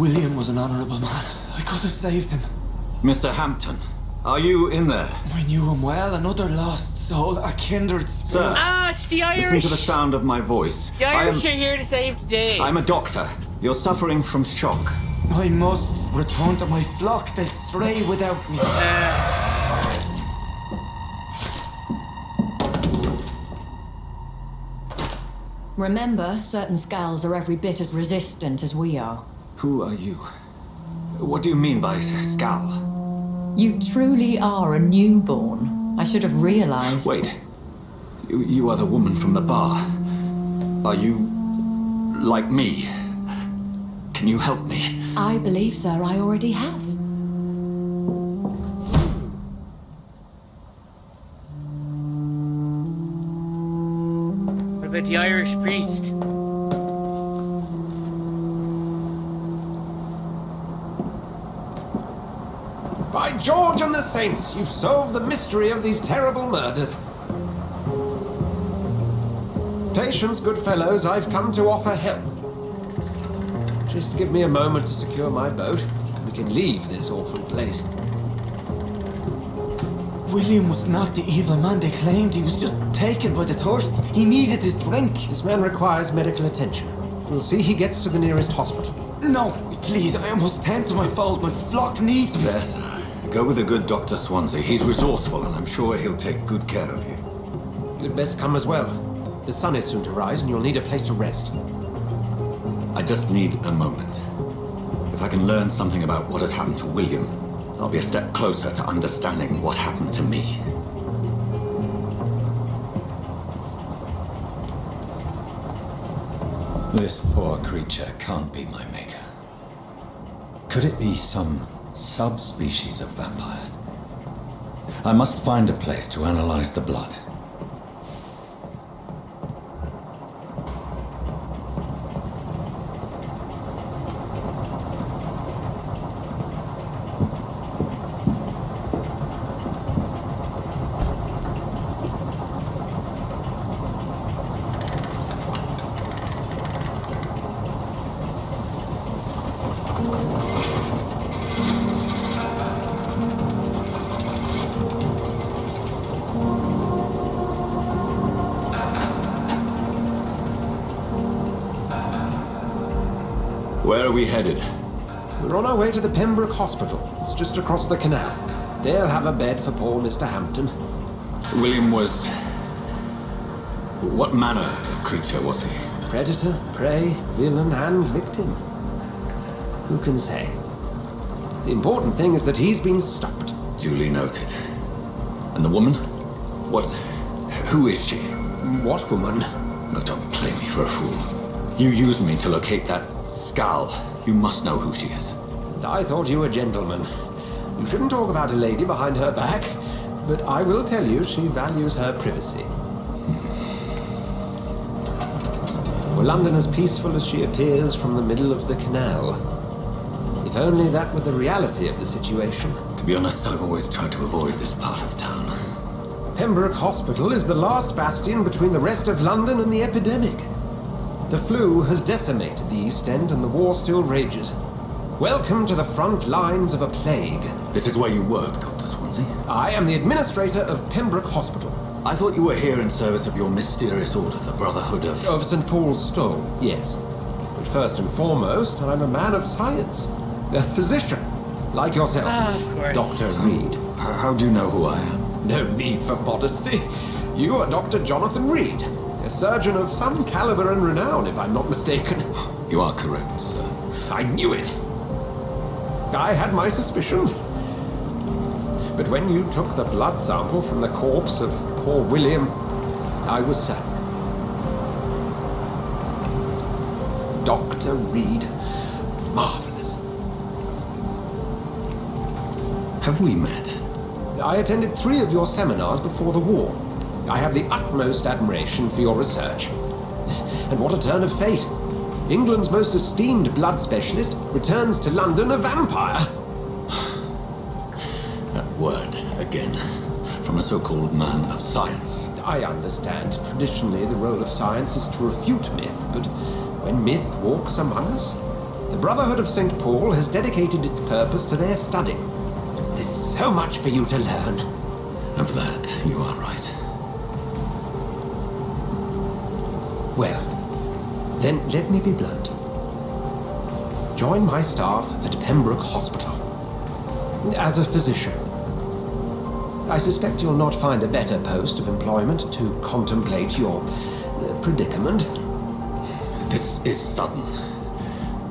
William was an honourable man. I could have saved him. Mr. Hampton, are you in there? I knew him well, another lost soul, a kindred spirit. Sir, Ah, it's the Irish. listen to the sound of my voice. The Irish are here to save the day. I'm a doctor. You're suffering from shock. I must return to my flock. They'll stray without me. Remember, certain skulls are every bit as resistant as we are. Who are you? What do you mean by Skal? You truly are a newborn. I should have realized. Wait. You are the woman from the bar. Are you like me? Can you help me? I believe, sir, I already have. What about the Irish priest? By George and the Saints, you've solved the mystery of these terrible murders. Patience, good fellows, I've come to offer help. Just give me a moment to secure my boat. We can leave this awful place. William was not the evil man they claimed. He was just taken by the thirst. He needed his drink. This man requires medical attention. We'll see he gets to the nearest hospital. No, please, I must tend to my fold. My flock needs me. Yes, sir. Go with the good Dr. Swansea. He's resourceful, and I'm sure he'll take good care of you. You'd best come as well. The sun is soon to rise, and you'll need a place to rest. I just need a moment. If I can learn something about what has happened to William, I'll be a step closer to understanding what happened to me. This poor creature can't be my maker. Could it be some subspecies of vampire? I must find a place to analyze the blood. Where are we headed? We're on our way to the Pembroke Hospital. It's just across the canal. They'll have a bed for poor Mr. Hampton. William was... what manner of creature was he? Predator, prey, villain, and victim. Who can say? The important thing is that he's been stopped. Duly noted. And the woman? What... who is she? What woman? No, don't play me for a fool. You used me to locate that Skal. You must know who she is. And I thought you a gentleman. You shouldn't talk about a lady behind her back, but I will tell you she values her privacy. Were London as peaceful as she appears from the middle of the canal? If only that were the reality of the situation. To be honest, I've always tried to avoid this part of town. Pembroke Hospital is the last bastion between the rest of London and the epidemic. The flu has decimated the East End and the war still rages. Welcome to the front lines of a plague. This is where you work, Dr. Swansea? I am the administrator of Pembroke Hospital. I thought you were here in service of your mysterious order, the Brotherhood of... Of St. Paul's Stone, yes. But first and foremost, I'm a man of science. A physician, like yourself, of course. Dr. Reed. How do you know who I am? No need for modesty. You are Dr. Jonathan Reed, a surgeon of some caliber and renown, if I'm not mistaken. You are correct, sir. I knew it. I had my suspicions. But when you took the blood sample from the corpse of poor William, I was certain. Dr. Reed. Marvelous. Have we met? I attended 3 of your seminars before the war. I have the utmost admiration for your research. And what a turn of fate. England's most esteemed blood specialist returns to London a vampire. That word, again. From a so-called man of science. I understand. Traditionally, the role of science is to refute myth, but when myth walks among us, The Brotherhood of St. Paul has dedicated its purpose to their study. There's so much for you to learn. Of that, you are right. Well, then let me be blunt. Join my staff at Pembroke Hospital. As a physician. I suspect you'll not find a better post of employment to contemplate your predicament. This is sudden.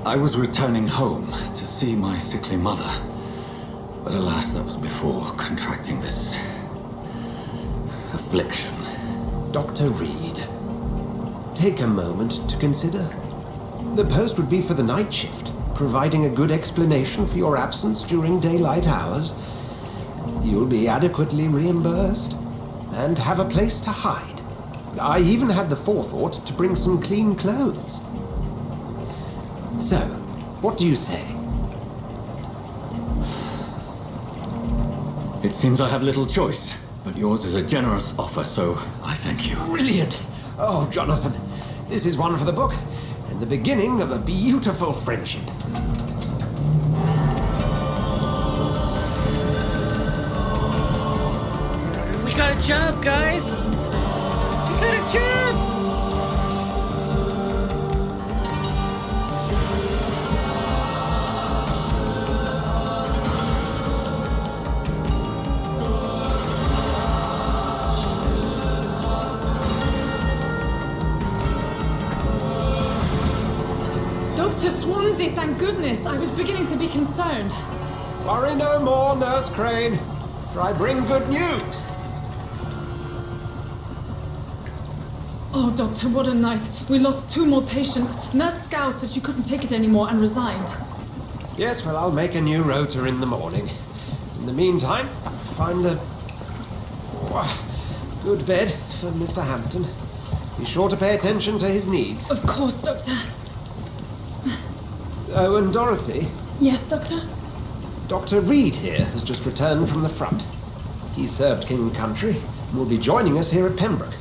I was returning home to see my sickly mother. But alas, that was before contracting this affliction. Dr. Reed, take a moment to consider. The post would be for the night shift, providing a good explanation for your absence during daylight hours. You'll be adequately reimbursed and have a place to hide. I even had the forethought to bring some clean clothes. So, what do you say? It seems I have little choice, but yours is a generous offer, so I thank you. Brilliant! Oh, Jonathan, this is one for the book, and the beginning of a beautiful friendship. We got a job, guys! We got a job! Dr. Swansea, thank goodness. I was beginning to be concerned. Worry no more, Nurse Crane, for I bring good news. Oh, Doctor, what a night. We lost 2 more patients. Nurse Scow said she couldn't take it anymore and resigned. Yes, well, I'll make a new rota in the morning. In the meantime, find a good bed for Mr. Hampton. Be sure to pay attention to his needs. Of course, Doctor. Oh, and Dorothy? Yes, Doctor? Dr. Reed here has just returned from the front. He served King Country and will be joining us here at Pembroke.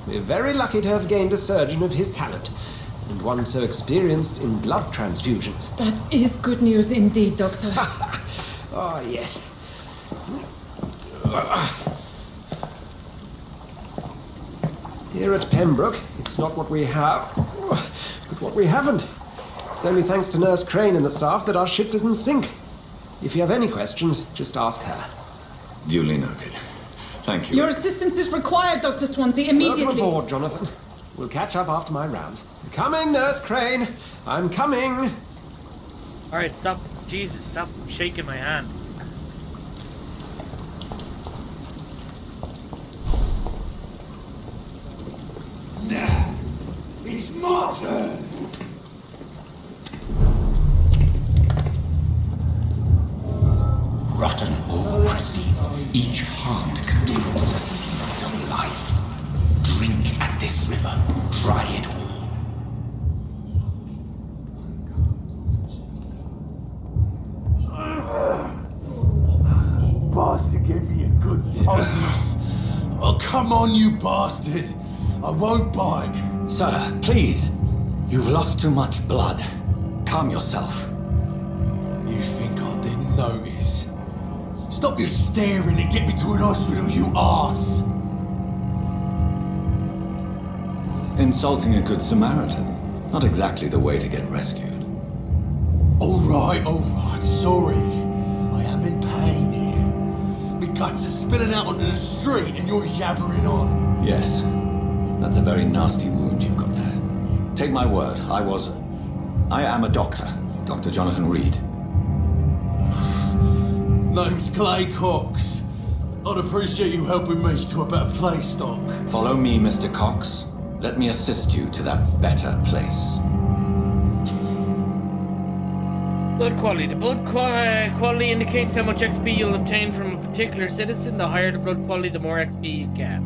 We're very lucky to have gained a surgeon of his talent, and one so experienced in blood transfusions. That is good news indeed, Doctor. Oh, yes. Here at Pembroke, it's not what we have, but what we haven't. It's only thanks to Nurse Crane and the staff that our ship doesn't sink. If you have any questions, just ask her. Duly noted. Thank you. Your assistance is required, Dr. Swansea, immediately. Welcome aboard, Jonathan. We'll catch up after my rounds. Coming, Nurse Crane. I'm coming. Alright, stop. Jesus, stop shaking my hand. Now, it's my turn. Rotten autocracy. Each heart contains the seeds of life. Drink at this river. Try it all. Bastard gave me a good pulse. Oh, come on, you bastard. I won't bite. Sir, please. You've lost too much blood. Calm yourself. You think I didn't notice? Stop your staring and get me to an hospital, you arse! Insulting a good Samaritan. Not exactly the way to get rescued. Alright, sorry. I am in pain here. My guts are spilling out onto the street and you're yabbering on. Yes. That's a very nasty wound you've got there. Take my word, I am a doctor. Dr. Jonathan Reed. Name's Clay Cox. I'd appreciate you helping me to a better place, Doc. Follow me, Mr. Cox. Let me assist you to that better place. Blood quality. The blood quality indicates how much XP you'll obtain from a particular citizen. The higher the blood quality, the more XP you get.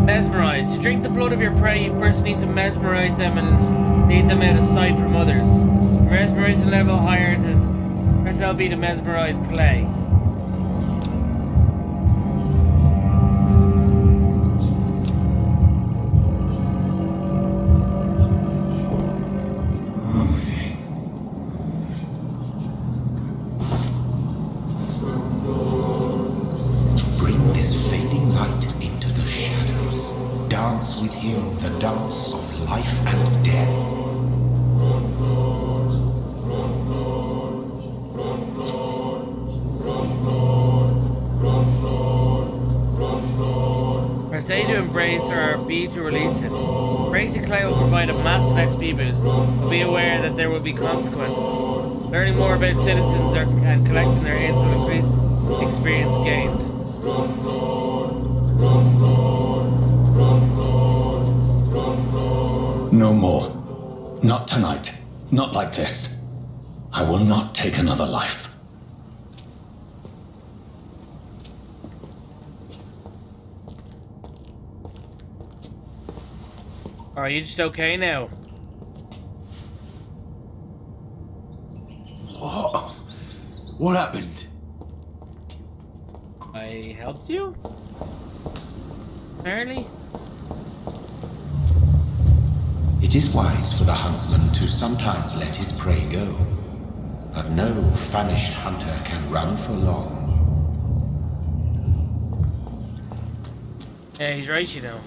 Mesmerize. To drink the blood of your prey, you first need to mesmerize them and lead them out of sight from others. The mesmerization level higher is press LB to mesmerize Clay. Bring this fading light into the shadows. Dance with him the dance of life and death. Press A to embrace or B to release it. Embracing Clay will provide a massive XP boost, but be aware that there will be consequences. Learning more about citizens and collecting their hits will increase experience gained. No more. Not tonight. Not like this. I will not take another life. Are you just okay now? What happened? I helped you? Apparently? It is wise for the huntsman to sometimes let his prey go. But no famished hunter can run for long. Yeah, he's right, you know.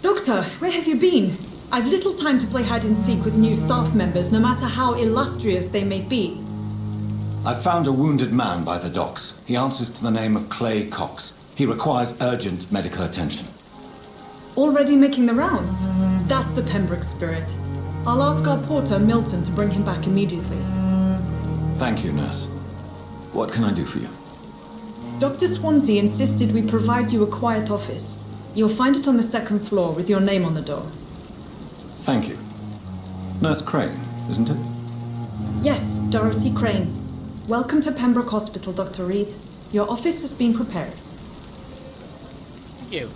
Doctor, where have you been? I've little time to play hide and seek with new staff members, no matter how illustrious they may be. I found a wounded man by the docks. He answers to the name of Clay Cox. He requires urgent medical attention. Already making the rounds? That's the Pembroke spirit. I'll ask our porter, Milton, to bring him back immediately. Thank you, nurse. What can I do for you? Dr. Swansea insisted we provide you a quiet office. You'll find it on the second floor with your name on the door. Thank you. Nurse Crane, isn't it? Yes, Dorothy Crane. Welcome to Pembroke Hospital, Dr. Reed. Your office has been prepared. Thank you.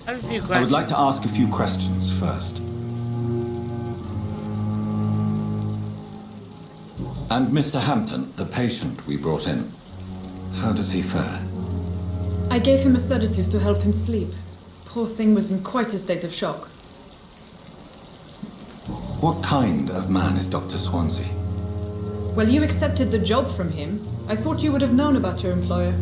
I have a few questions. I would like to ask a few questions first. And Mr. Hampton, the patient we brought in, how does he fare? I gave him a sedative to help him sleep. Poor thing was in quite a state of shock. What kind of man is Dr. Swansea? Well, you accepted the job from him. I thought you would have known about your employer.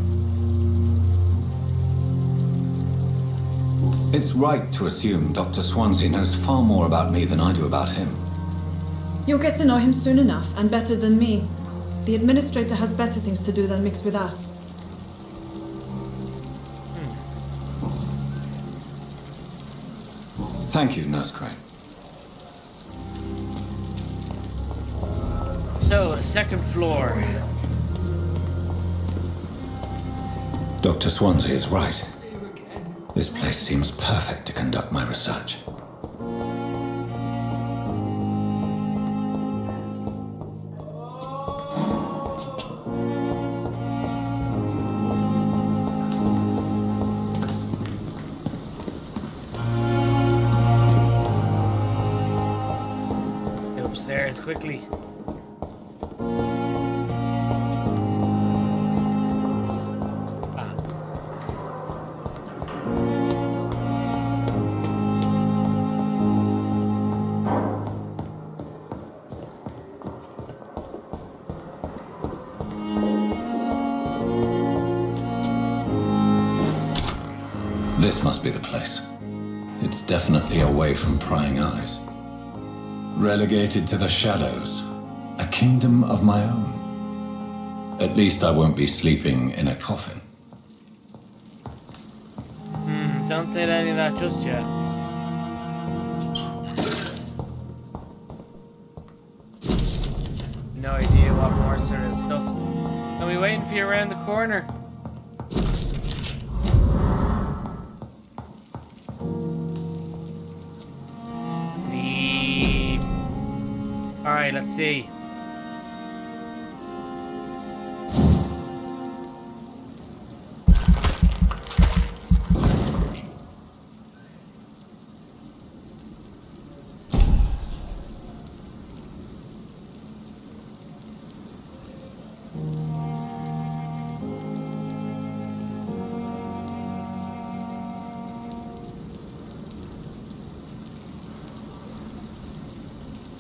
It's right to assume Dr. Swansea knows far more about me than I do about him. You'll get to know him soon enough, and better than me. The administrator has better things to do than mix with us. Thank you, Nurse Crane. So, second floor. Dr. Swansea is right. This place seems perfect to conduct my research. Get upstairs quickly. This must be the place. It's definitely away from prying eyes. Relegated to the shadows. A kingdom of my own. At least I won't be sleeping in a coffin. Don't say any of that just yet. No idea what more sort of stuff. I'll be waiting for you around the corner. Alright, let's see.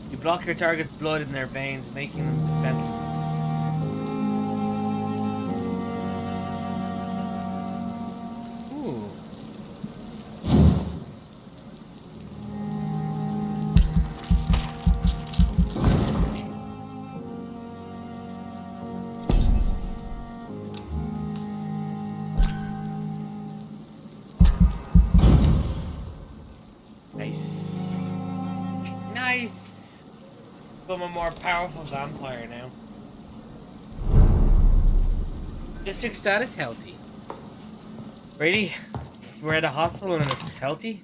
You block your target's blood in their veins, making them defensive. Ooh. Nice. Nice. I'm a more powerful vampire now. District status healthy. Really? We're at a hospital and it's healthy?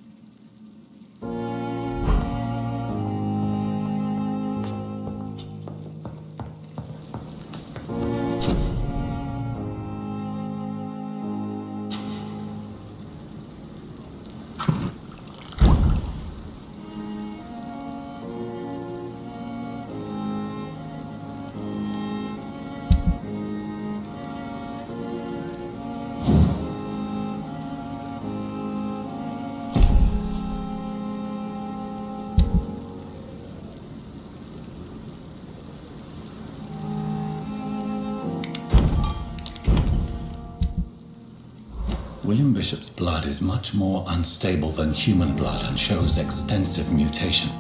William Bishop's blood is much more unstable than human blood and shows extensive mutation.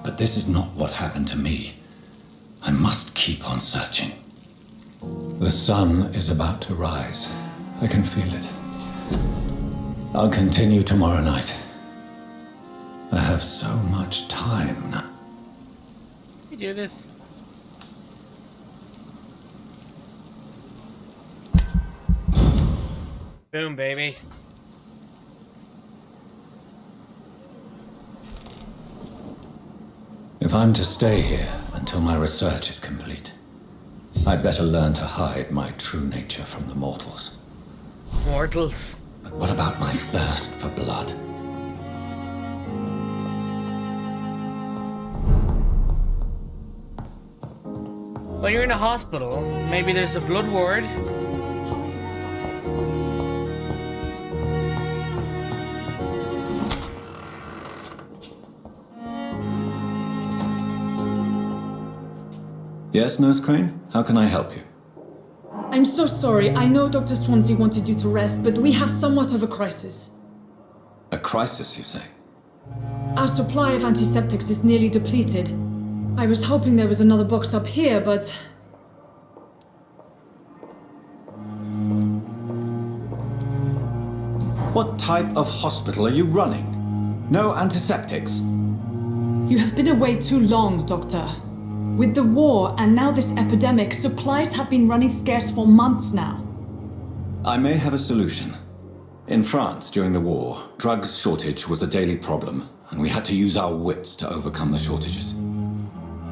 But this is not what happened to me. I must keep on searching. The sun is about to rise. I can feel it. I'll continue tomorrow night. I have so much time now. You do this. Boom, baby. If I'm to stay here until my research is complete, I'd better learn to hide my true nature from the mortals. Mortals? But what about my thirst for blood? Well, you're in a hospital. Maybe there's a blood ward. Yes, Nurse Crane? How can I help you? I'm so sorry. I know Dr. Swansea wanted you to rest, but we have somewhat of a crisis. A crisis, you say? Our supply of antiseptics is nearly depleted. I was hoping there was another box up here, but... What type of hospital are you running? No antiseptics? You have been away too long, Doctor. With the war and now this epidemic, supplies have been running scarce for months now. I may have a solution. In France, during the war, drugs shortage was a daily problem, and we had to use our wits to overcome the shortages.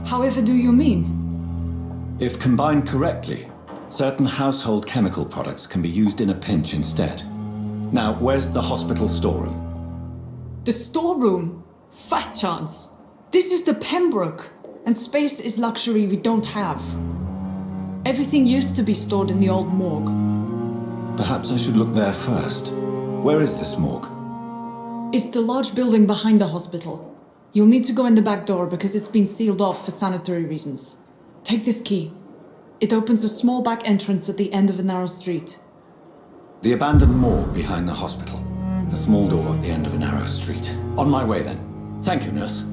However do you mean? If combined correctly, certain household chemical products can be used in a pinch instead. Now, where's the hospital storeroom? The storeroom? Fat chance. This is the Pembroke, and space is luxury we don't have. Everything used to be stored in the old morgue. Perhaps I should look there first. Where is this morgue? It's the large building behind the hospital. You'll need to go in the back door because it's been sealed off for sanitary reasons. Take this key. It opens a small back entrance at the end of a narrow street. The abandoned morgue behind the hospital. A small door at the end of a narrow street. On my way then. Thank you, nurse.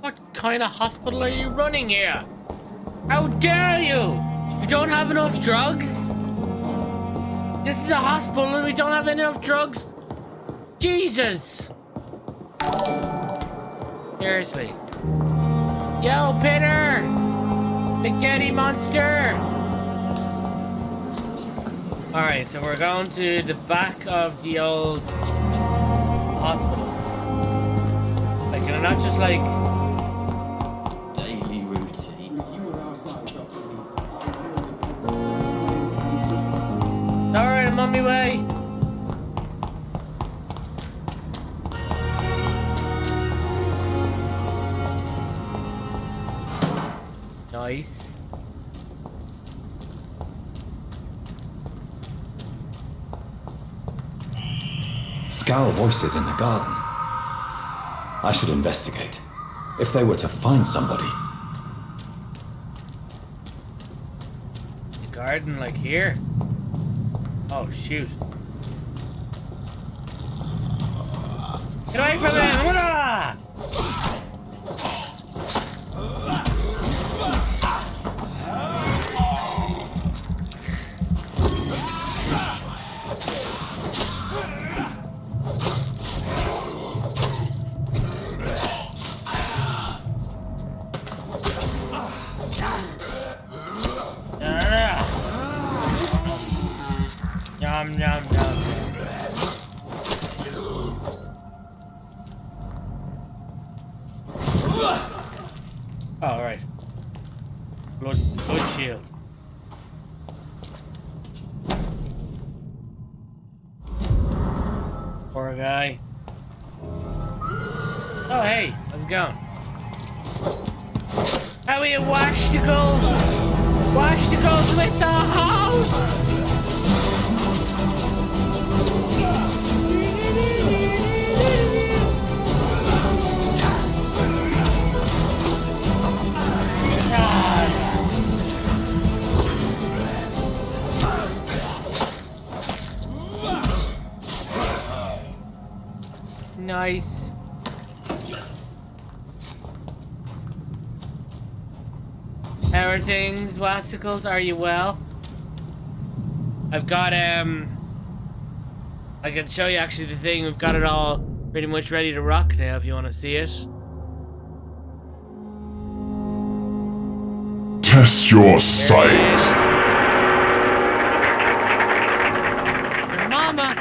What kind of hospital are you running here? How dare you! You don't have enough drugs? This is a hospital and we don't have enough drugs? Jesus! Seriously. Yo, Peter! Spaghetti monster! Alright, so we're going to the back of the old hospital. Like, you know, not just like daily routine. Alright, I'm on my way. Nice. Scowl voices in the garden. I should investigate. If they were to find somebody, The garden, like here? Oh, shoot. Get away from him! Hurrah! Yum, yum, yum. Oh, right. Blood shield. Poor guy. Oh, hey, how's it going? How are you, Washticles? Washticles with the house! Nice. How are things, Wasticles? Are you well? I've got I can show you actually the thing. We've got it all pretty much ready to rock now if you want to see it. Test your sight. Your mama.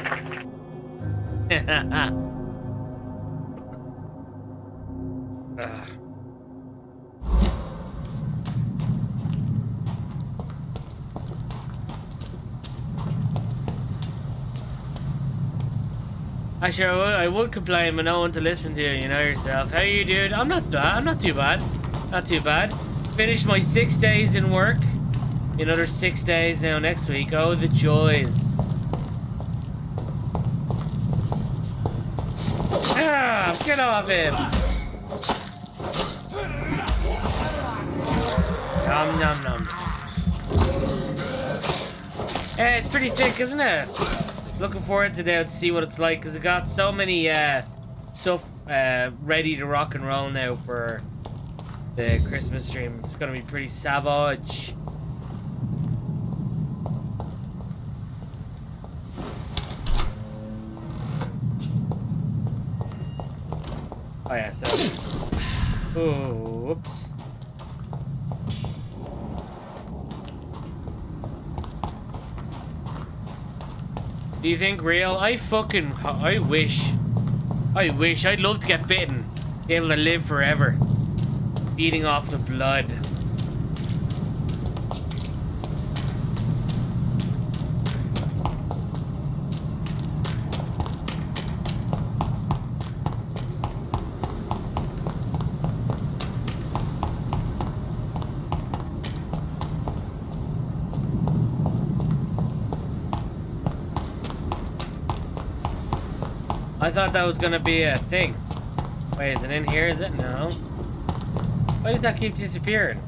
Actually, I would complain, but no one to listen to. You know yourself. How are you, dude? I'm not bad. I'm not too bad. Not too bad. Finished my 6 days in work. Another 6 days now next week. Oh, the joys. Ah, get off him. Nom nom nom. Yeah, it's pretty sick, isn't it? Looking forward to now to see what it's like, because I got so many stuff ready to rock and roll now for the Christmas stream. It's gonna be pretty savage. Oh yeah, so oops. Do you think real? I wish I'd love to get bitten, be able to live forever, feeding off the blood. I thought that was gonna be a thing. Wait, is it in here? Is it? No. Why does that keep disappearing?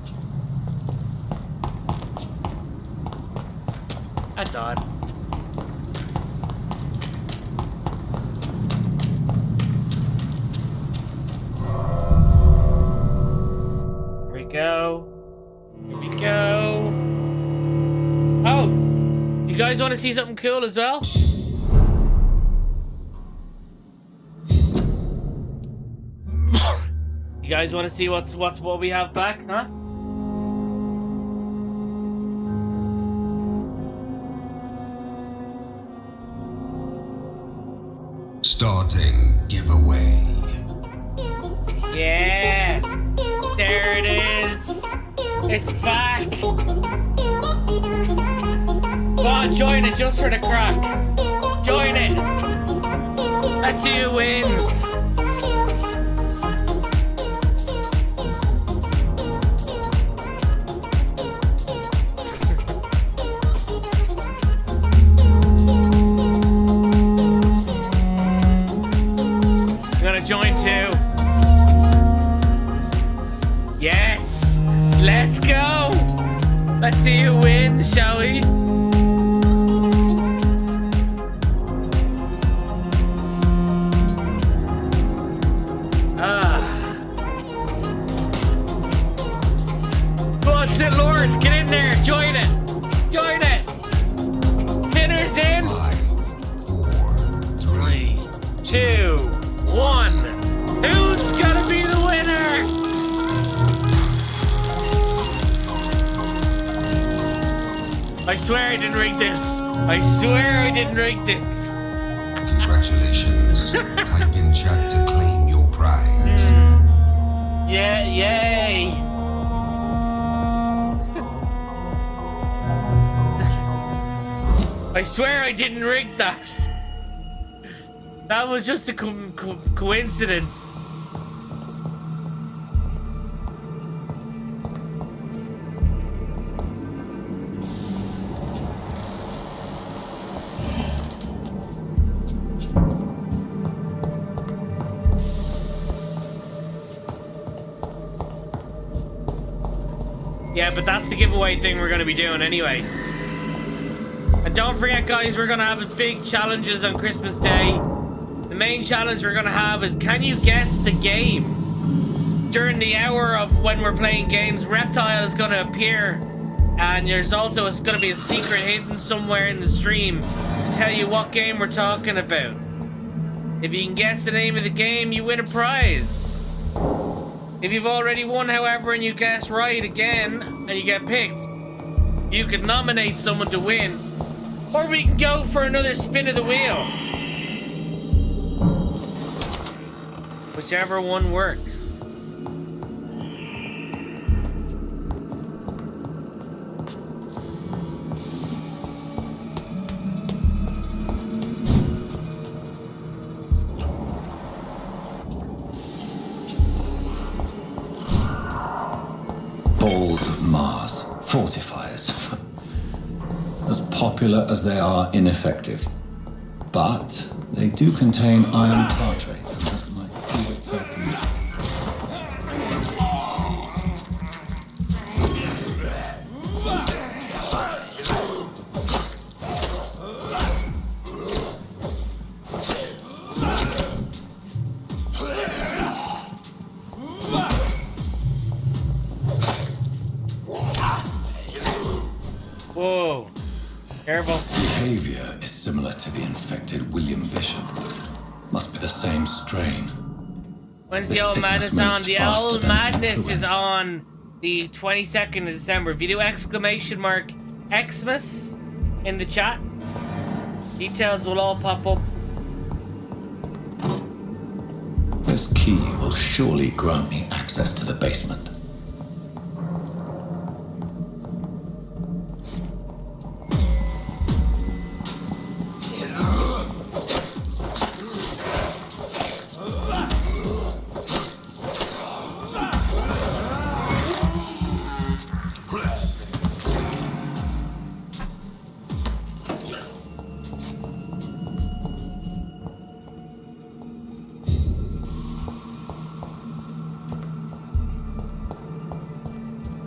That's odd. Here we go. Here we go. Oh! Do you guys want to see something cool as well? You guys want to see what we have back, huh? Starting giveaway. Yeah! There it is! It's back! Come on, join it just for the crack! Join it! Let's see who wins! Join too. Yes! Let's go! Let's see who wins, shall we? Go on, St. Lawrence, get in there, join it! Join it! Pinner's in! 3, 2, 1. Who's gonna be the winner? I swear I didn't rig this. I swear I didn't rig this. Congratulations. Type in chat to claim your prize. Yeah, yay. I swear I didn't rig that. That was just a coincidence. Yeah, but that's the giveaway thing we're going to be doing anyway. And don't forget, guys, we're going to have big challenges on Christmas Day. The main challenge we're going to have is, can you guess the game? During the hour of when we're playing games, Reptile is going to appear. And there's also going to be a secret hidden somewhere in the stream to tell you what game we're talking about. If you can guess the name of the game, you win a prize. If you've already won, however, and you guess right again, and you get picked, you can nominate someone to win. Or we can go for another spin of the wheel. Whichever one works. Balls of Mars, fortifiers. As popular as they are ineffective. But they do contain iron tartrate, and that might prove itself useful. Whoa. Careful. Behavior is similar to the infected William Bishop. Must be the same strain. When's The the Old sickness Madness on? moves The faster Old than Madness is influenza. on the 22nd of December. If you do exclamation mark Xmas in the chat, details will all pop up. This key will surely grant me access to the basement.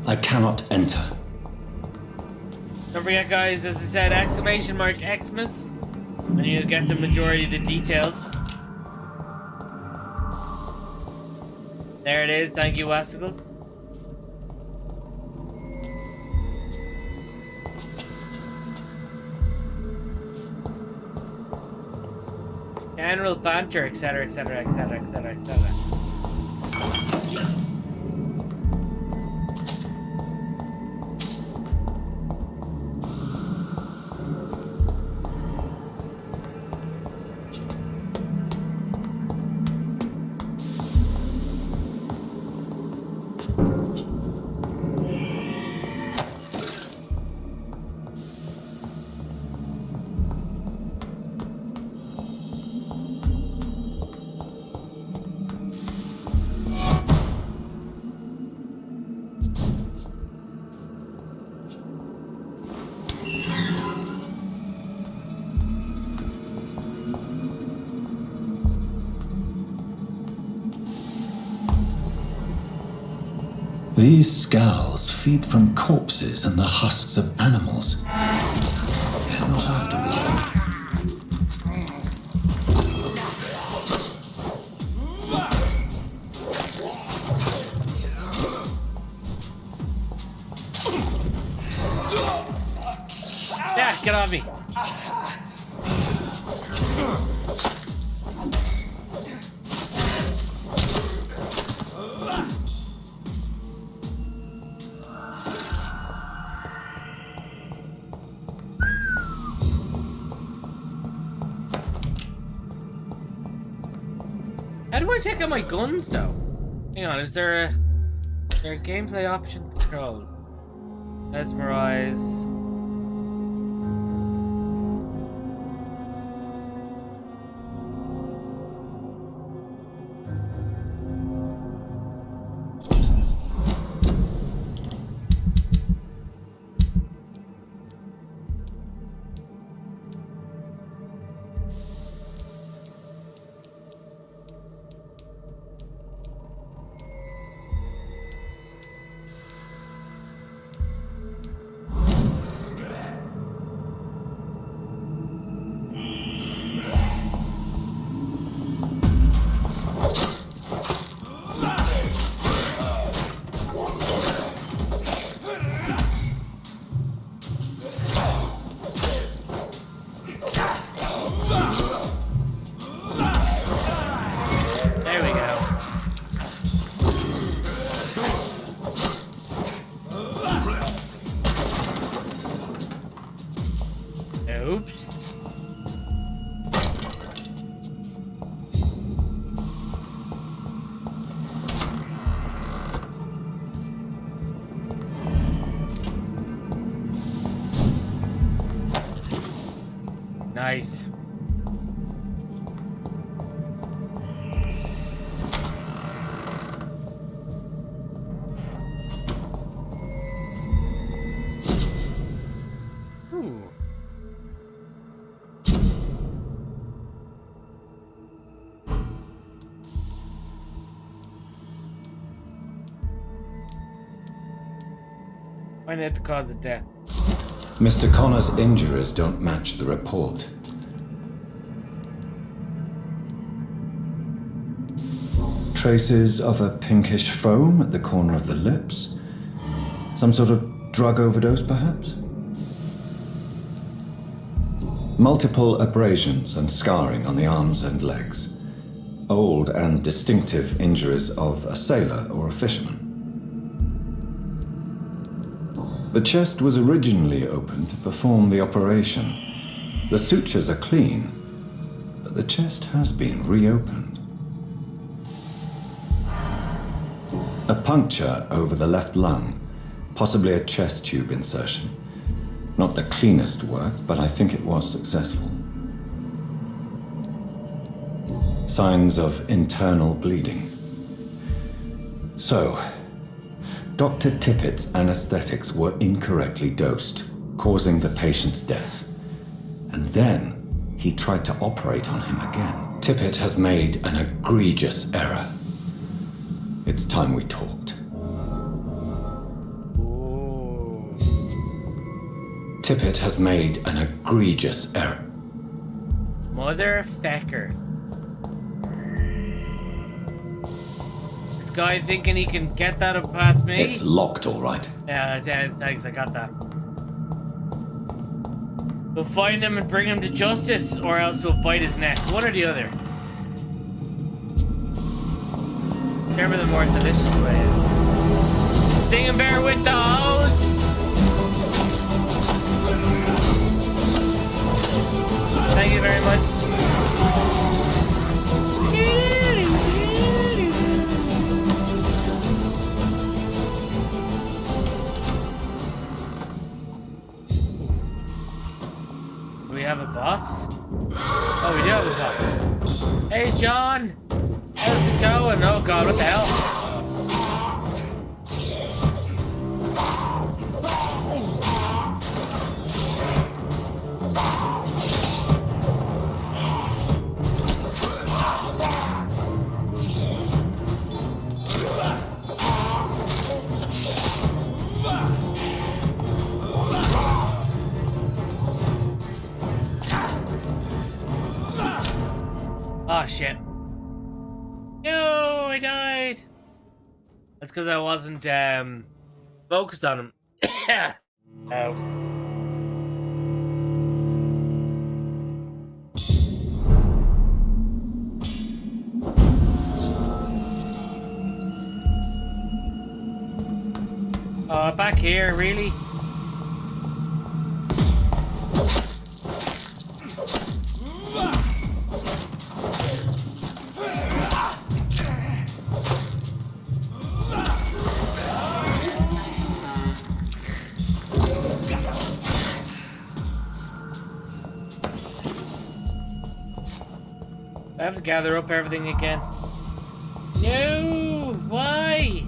I cannot enter. Don't forget, guys, as I said, exclamation mark Xmas, and you'll get the majority of the details. There it is. Thank you, Westicles. General banter, etc., etc., etc., etc., etc. These skulls feed from corpses and the husks of animals. They're not after blood. Yeah, get on me. How do I take out my guns though? Hang on, is there a gameplay option? Control. Mesmerize. Oops. Nice. Find out the cause of death. Mr. Connor's injuries don't match the report. Traces of a pinkish foam at the corner of the lips. Some sort of drug overdose, perhaps? Multiple abrasions and scarring on the arms and legs. Old and distinctive injuries of a sailor or a fisherman. The chest was originally open to perform the operation. The sutures are clean, but the chest has been reopened. A puncture over the left lung, possibly a chest tube insertion. Not the cleanest work, but I think it was successful. Signs of internal bleeding. So, Dr. Tippett's anesthetics were incorrectly dosed, causing the patient's death. And then he tried to operate on him again. Tippett has made an egregious error. It's time we talked. Tippett has made an egregious error. Motherfucker. This guy thinking he can get that up past me? It's locked, all right. Yeah, thanks, I got that. We'll find him and bring him to justice, or else we'll bite his neck. One or the other. Whichever the more delicious way is. Sting and bear with the host! Thank you very much. Do we have a boss? Oh, we do have a boss. Hey, John! How's it going? Oh god, what the hell? I died. That's because I wasn't focused on him. Oh. Oh, back here, really? I have to gather up everything again. No! Why?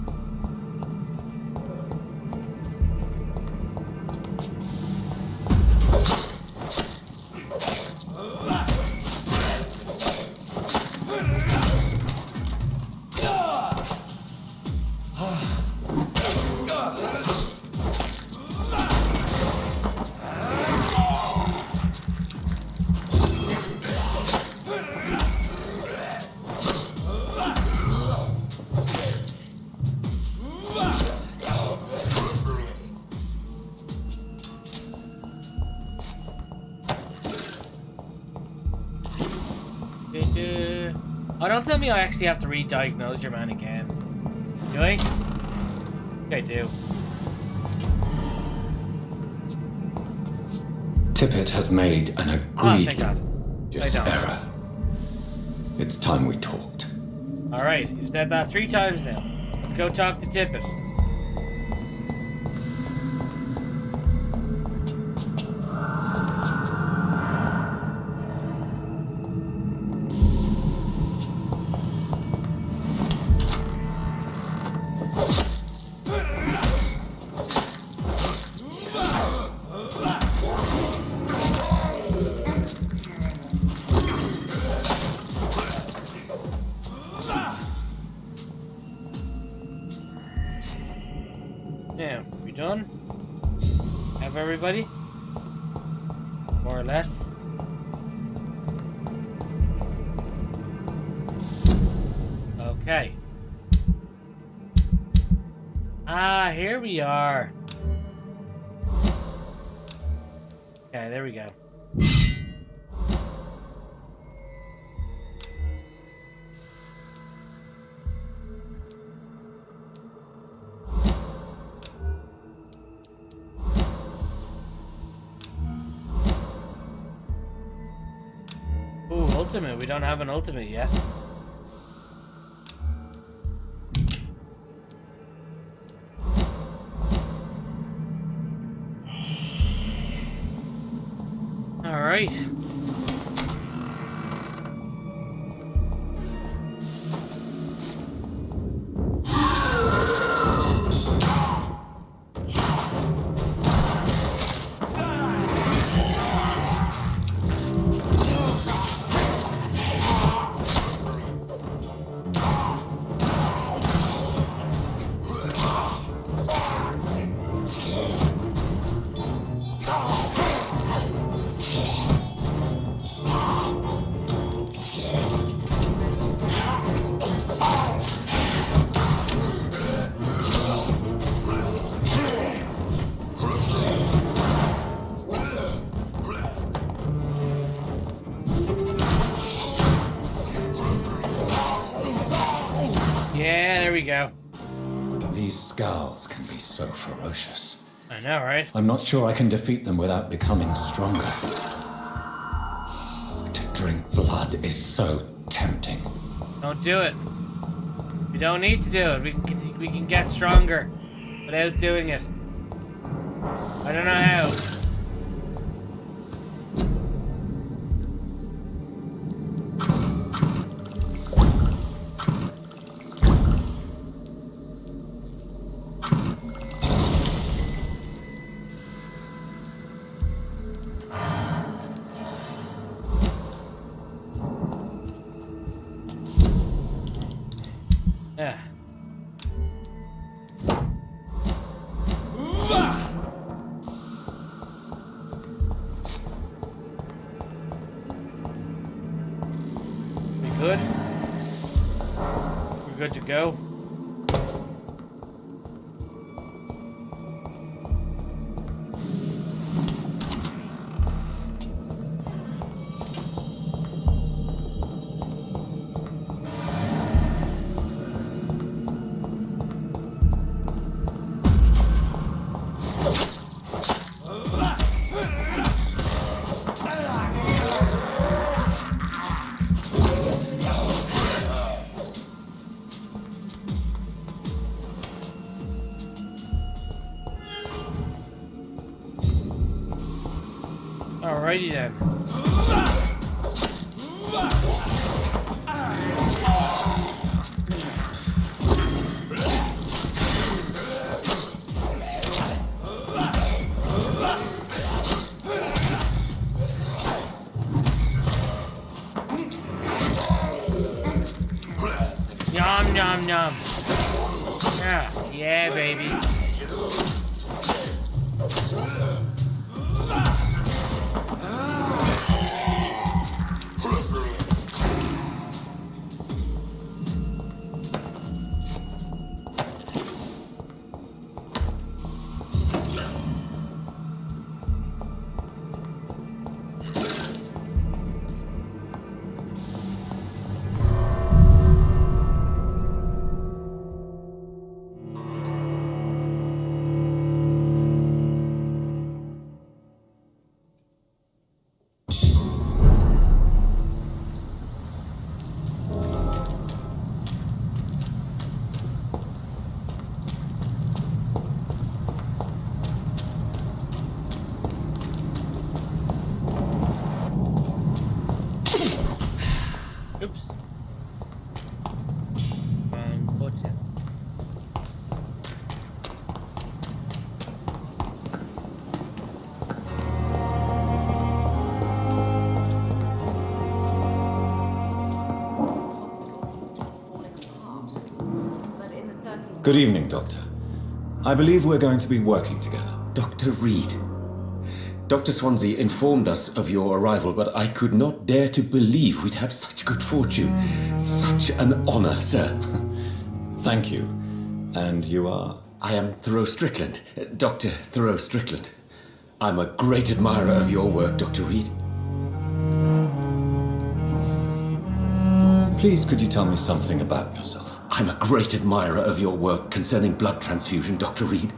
Oh, don't tell me I actually have to re-diagnose your man again. Do I? I think I do. Tippett has made an egregious error. It's time we talked. Alright, you've said that 3 times now. Let's go talk to Tippett. Now, we done? Have everybody? More or less. Okay. Ah, here we are. Okay, there we go. Ooh, ultimate. We don't have an ultimate yet. All right. Yeah, there we go. These scowls can be so ferocious. I know, right? I'm not sure I can defeat them without becoming stronger. To drink blood is so tempting. Don't do it. We don't need to do it. We can get stronger without doing it. I don't know how. Yeah. We good? We're good to go. Alrighty then. Yum, yum, yum. Yeah, baby. Oops. Wrong button. Good evening, Doctor. I believe we're going to be working together. Dr. Reed. Dr. Swansea informed us of your arrival, but I could not dare to believe we'd have such good fortune. Such an honor, sir. Thank you. And you are? I am Thoreau Strickland, Dr. Thoreau Strickland. I'm a great admirer of your work, Dr. Reed. Please, could you tell me something about yourself? I'm a great admirer of your work concerning blood transfusion, Dr. Reed.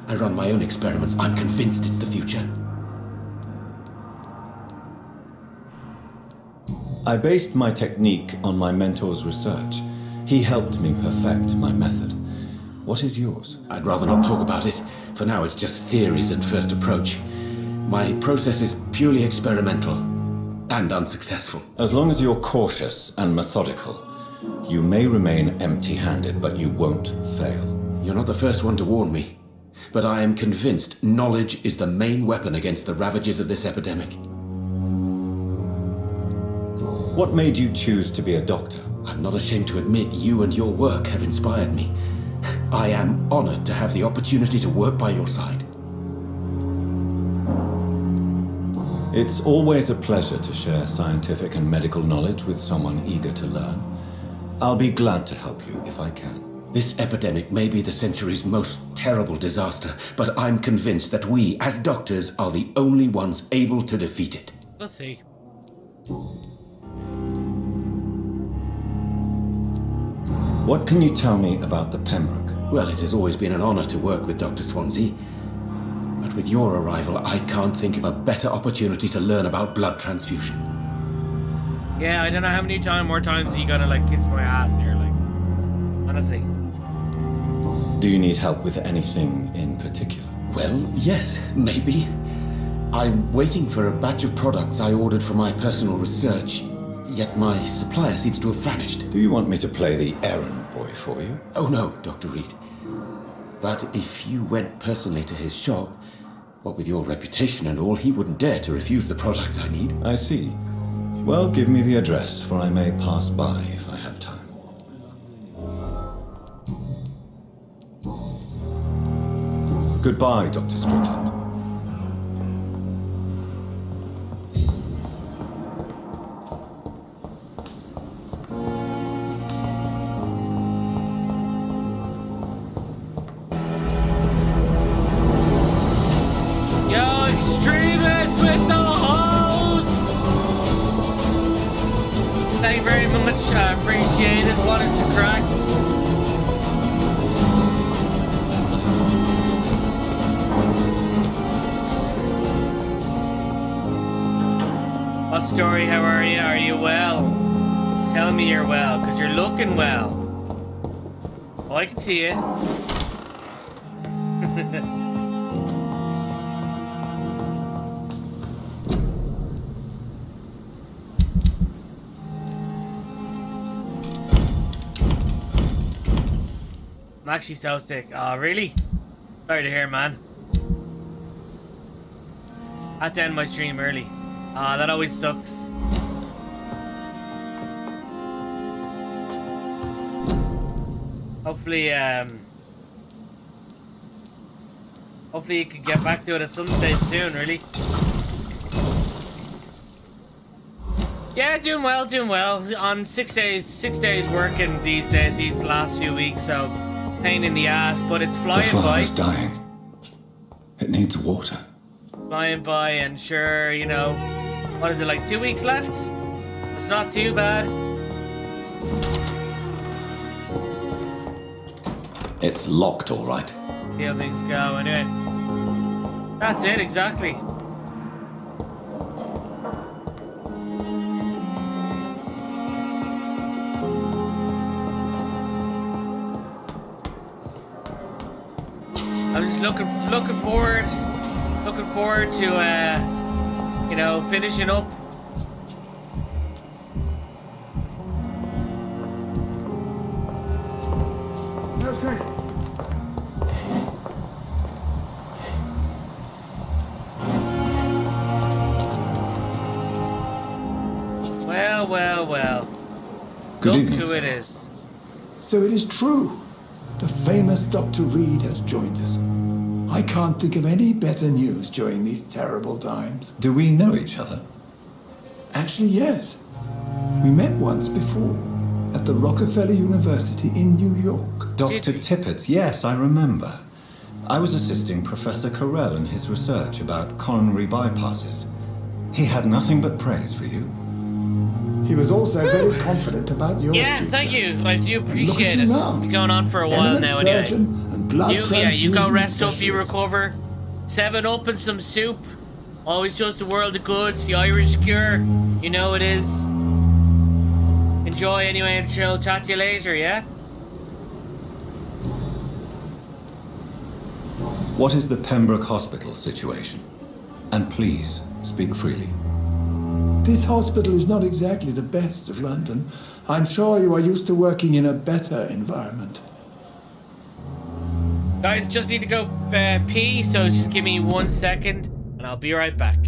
I run my own experiments. I'm convinced it's the future. I based my technique on my mentor's research. He helped me perfect my method. What is yours? I'd rather not talk about it. For now, it's just theories and first approach. My process is purely experimental and unsuccessful. As long as you're cautious and methodical, you may remain empty-handed, but you won't fail. You're not the first one to warn me, but I am convinced knowledge is the main weapon against the ravages of this epidemic. What made you choose to be a doctor? I'm not ashamed to admit you and your work have inspired me. I am honored to have the opportunity to work by your side. It's always a pleasure to share scientific and medical knowledge with someone eager to learn. I'll be glad to help you if I can. This epidemic may be the century's most terrible disaster, but I'm convinced that we, as doctors, are the only ones able to defeat it. Let's see. What can you tell me about the Pembroke? Well, it has always been an honor to work with Dr. Swansea. But with your arrival, I can't think of a better opportunity to learn about blood transfusion. Yeah, I don't know how many more times you gotta, like, kiss my ass here, like. Honestly. Do you need help with anything in particular? Well, yes, maybe. I'm waiting for a batch of products I ordered for my personal research, yet my supplier seems to have vanished. Do you want me to play the errand boy for you? Oh no, Dr. Reed. But if you went personally to his shop, what with your reputation and all, he wouldn't dare to refuse the products I need. I see. Well, give me the address, for I may pass by if I have time. Goodbye, Dr. Strickland. I appreciate it. What is the crack? What story? How are you? Are you well? Tell me you're well, because you're looking well. Oh, I can see it. I'm actually so sick. Oh, really? Sorry to hear, man. I had to end my stream early. Ah, that always sucks. Hopefully, hopefully you can get back to it at some stage soon, really. Yeah, doing well, doing well. On 6 days working these last few weeks, so pain in the ass, but it's flying The by. flower's dying. It needs water. Flying by, and sure, you know, what is it, like 2 weeks left? It's not too bad. It's locked, all right. See how things go, anyway. That's it, exactly. I'm just looking forward to you know, finishing up. Well. Good Look evening, who sir. it is. So it is true. The famous Dr. Reed has joined us. I can't think of any better news during these terrible times. Do we know each other? Actually, yes. We met once before at the Rockefeller University in New York. Dr. Tippett, yes, I remember. I was assisting Professor Carell in his research about coronary bypasses. He had nothing but praise for you. He was also very confident about your Yeah, future. thank you. I do look at appreciate you it. now. Been going on for a while Eminent now, anyway. surgeon and blood You go transfusion rest up, you specialist. recover. 7-Up and some soup. Always does the world of goods. The Irish cure. You know it is. Enjoy anyway, and she'll chat to you later, yeah? What is the Pembroke Hospital situation? And please, speak freely. This hospital is not exactly the best of London. I'm sure you are used to working in a better environment. Guys, just need to go pee, so just give me 1 second, and I'll be right back.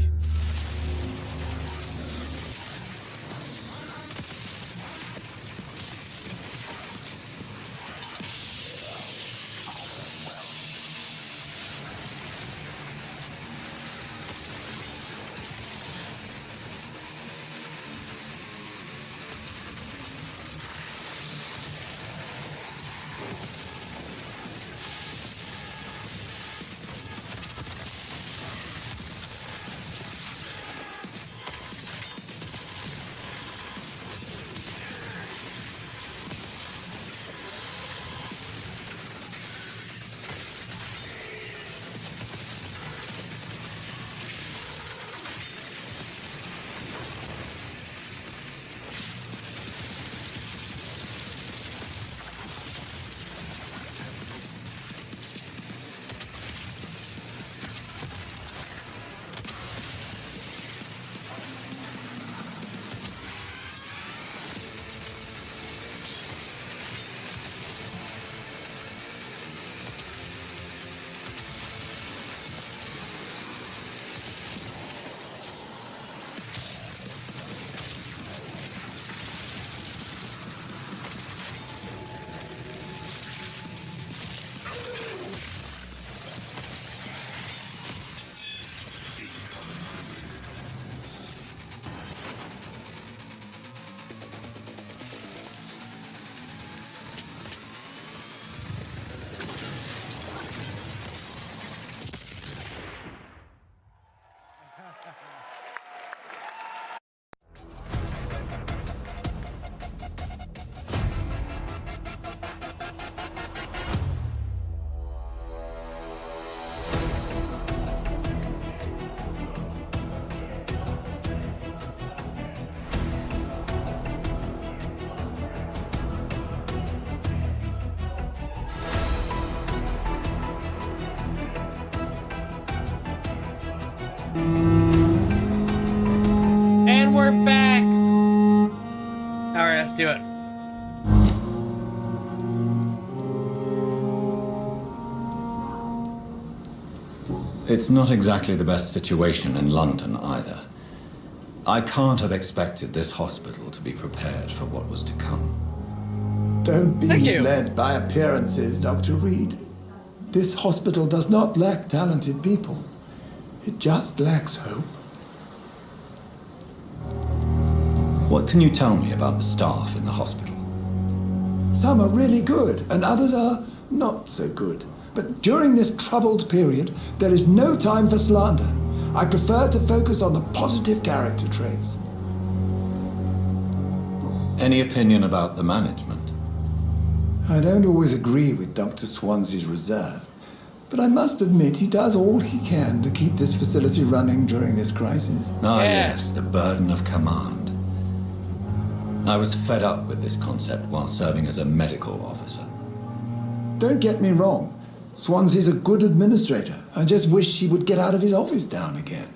we're back. Alright, let's do it. It's not exactly the best situation in London either. I can't have expected this hospital to be prepared for what was to come. Don't be misled by appearances, Dr. Reed. This hospital does not lack talented people. It just lacks hope. What can you tell me about the staff in the hospital? Some are really good, and others are not so good. But during this troubled period, there is no time for slander. I prefer to focus on the positive character traits. Any opinion about the management? I don't always agree with Dr. Swansea's reserve, but I must admit he does all he can to keep this facility running during this crisis. Ah, yes, the burden of command. I was fed up with this concept while serving as a medical officer. Don't get me wrong. Swansea's a good administrator. I just wish he would get out of his office now and again.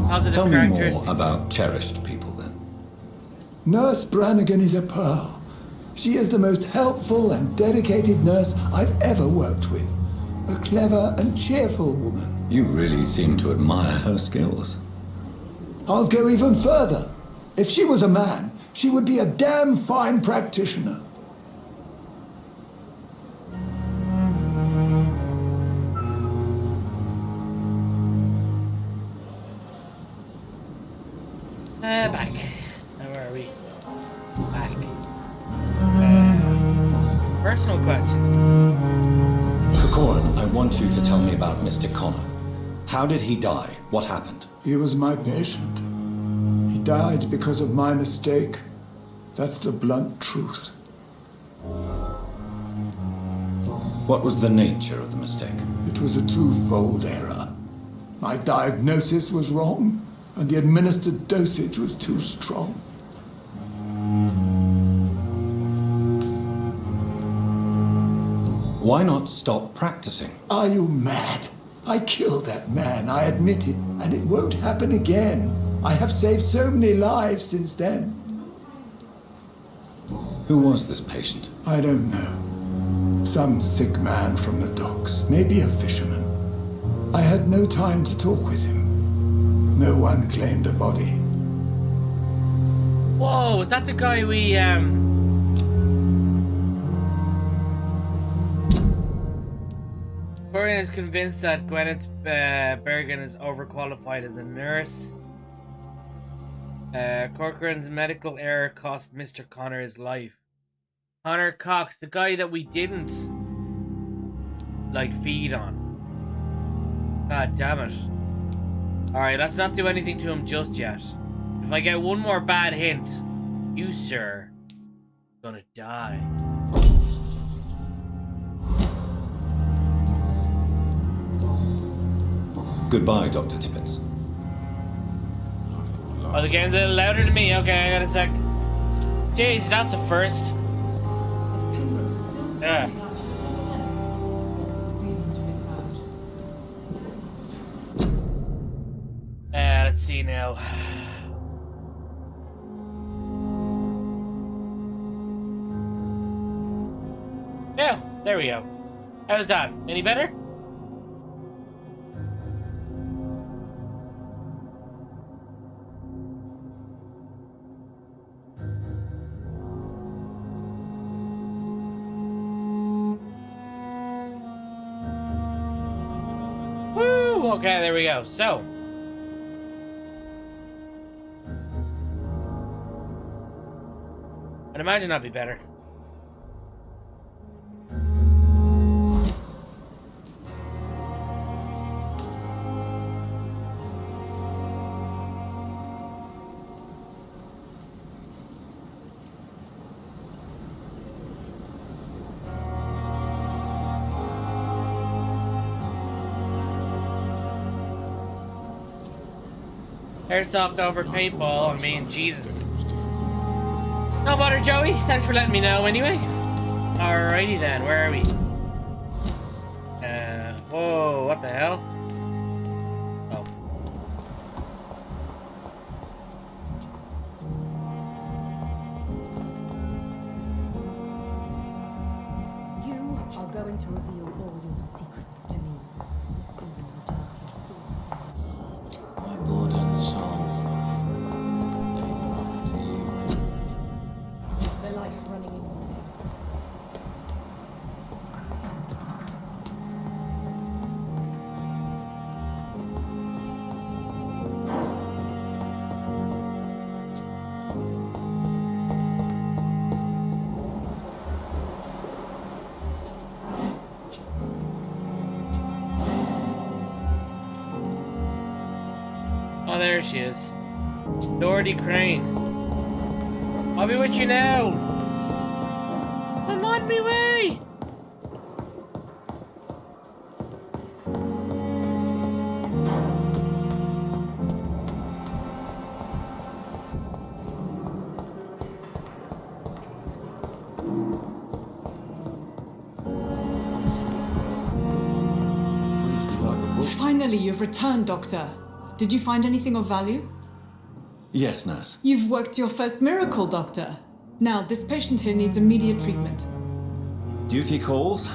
Positive Tell me characteristics. more about cherished people, then. Nurse Brannigan is a pearl. She is the most helpful and dedicated nurse I've ever worked with. A clever and cheerful woman. You really seem to admire her skills. I'll go even further. If she was a man, she would be a damn fine practitioner. Back. Now where are we? Back. Personal question. Corcoran, I want you to tell me about Mr. Connor. How did he die? What happened? He was my patient. He died because of my mistake. That's the blunt truth. What was the nature of the mistake? It was a twofold error. My diagnosis was wrong, and the administered dosage was too strong. Why not stop practicing? Are you mad? I killed that man, I admit it, and it won't happen again. I have saved so many lives since then. Who was this patient? I don't know. Some sick man from the docks, maybe a fisherman. I had no time to talk with him. No one claimed a body. Whoa, is that the guy we, Corcoran is convinced that Gwyneth Bergen is overqualified as a nurse. Corcoran's medical error cost Mr. Connor his life. Connor Cox, the guy that we didn't, like, feed on. God damn it. Alright, let's not do anything to him just yet. If I get one more bad hint, you, sir, gonna die. Goodbye, Dr. Tippins. Oh, the game's a little louder than me. Okay, I got a sec. Jeez, that's a first. Yeah. Let's see now. Yeah, there we go. How's that? Any better? Woo! Okay, there we go. So. I'd imagine that'd be better. Airsoft over paintball, I mean, Jesus. No bother, Joey. Thanks for letting me know anyway. Alrighty then, where are we? Whoa, what the hell? Oh. You are going to reveal all your secrets to me. Even the darkest thoughts. My blood and soul. The life running in. Oh, there she is. Doherty Crane. I'll be with you now. I'm on my way. Finally, you've returned, Doctor. Did you find anything of value? Yes, nurse. You've worked your first miracle, Doctor. Now, this patient here needs immediate treatment. Duty calls.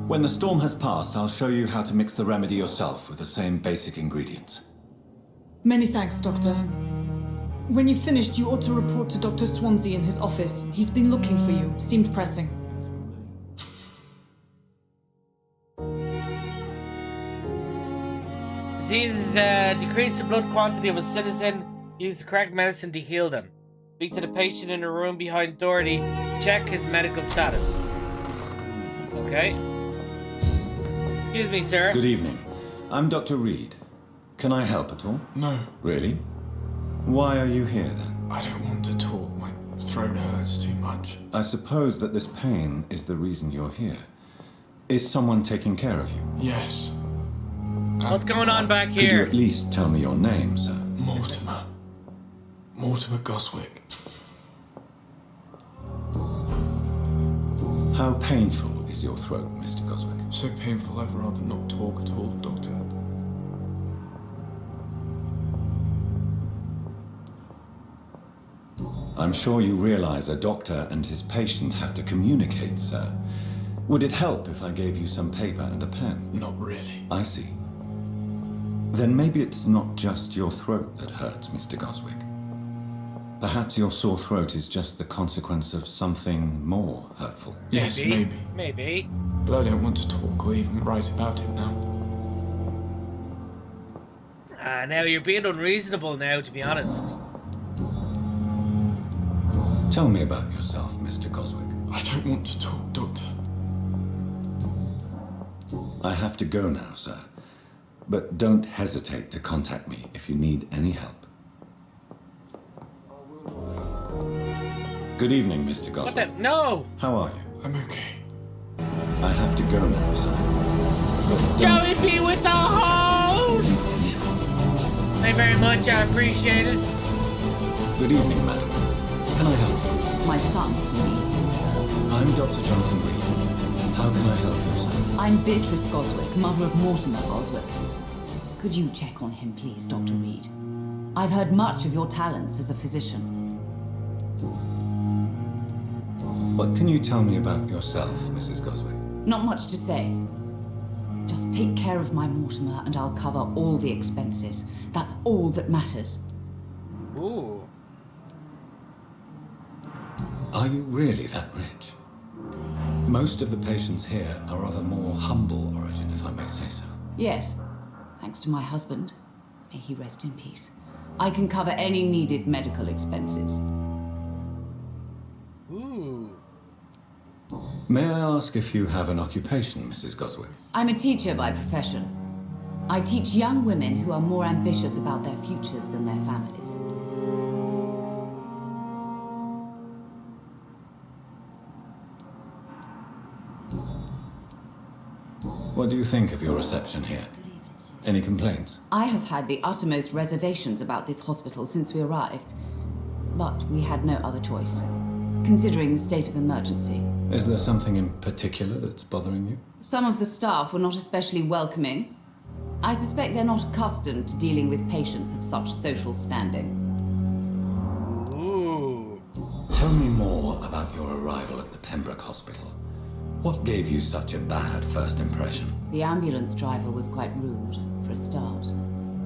When the storm has passed, I'll show you how to mix the remedy yourself with the same basic ingredients. Many thanks, Doctor. When you've finished, you ought to report to Dr. Swansea in his office. He's been looking for you. Seemed pressing. Diseases decrease the blood quantity of a citizen. Use the correct medicine to heal them. Speak to the patient in a room behind Doherty. Check his medical status. Okay. Excuse me, sir. Good evening. I'm Dr. Reed. Can I help at all? No. Really? Why are you here then? I don't want to talk. My throat hurts too much. I suppose that this pain is the reason you're here. Is someone taking care of you? Yes. What's going on back Could you here? at least tell me your name, sir? Mortimer. Mortimer Goswick. How painful is your throat, Mr. Goswick? So painful I'd rather not talk at all, Doctor. I'm sure you realize a doctor and his patient have to communicate, sir. Would it help if I gave you some paper and a pen? Not really. I see. Then maybe it's not just your throat that hurts, Mr. Goswick. Perhaps your sore throat is just the consequence of something more hurtful. Yes, maybe. Maybe. But I don't want to talk or even write about it now. Now you're being unreasonable now, to be honest. Tell me about yourself, Mr. Goswick. I don't want to talk, Doctor. I have to go now, sir. But don't hesitate to contact me if you need any help. Good evening, Mr. Goswick. What the? No! How are you? I'm okay. I have to go now, sir. But Joey P with the host! Thank you very much, I appreciate it. Good evening, madam. Can I help you? It's my son who needs you, sir. I'm Dr. Jonathan Reed. How can I help you, sir? I'm Beatrice Goswick, mother of Mortimer Goswick. Could you check on him, please, Dr. Reed? I've heard much of your talents as a physician. What can you tell me about yourself, Mrs. Goswick? Not much to say. Just take care of my Mortimer and I'll cover all the expenses. That's all that matters. Ooh. Are you really that rich? Most of the patients here are of a more humble origin, if I may say so. Yes, thanks to my husband. May he rest in peace. I can cover any needed medical expenses. Ooh. May I ask if you have an occupation, Mrs. Goswick? I'm a teacher by profession. I teach young women who are more ambitious about their futures than their families. What do you think of your reception here? Any complaints? I have had the uttermost reservations about this hospital since we arrived, but we had no other choice. considering the state of emergency. Is there something in particular that's bothering you? Some of the staff were not especially welcoming. I suspect they're not accustomed to dealing with patients of such social standing. Ooh. Tell me more about your arrival at the Pembroke Hospital. What gave you such a bad first impression? The ambulance driver was quite rude, for a start.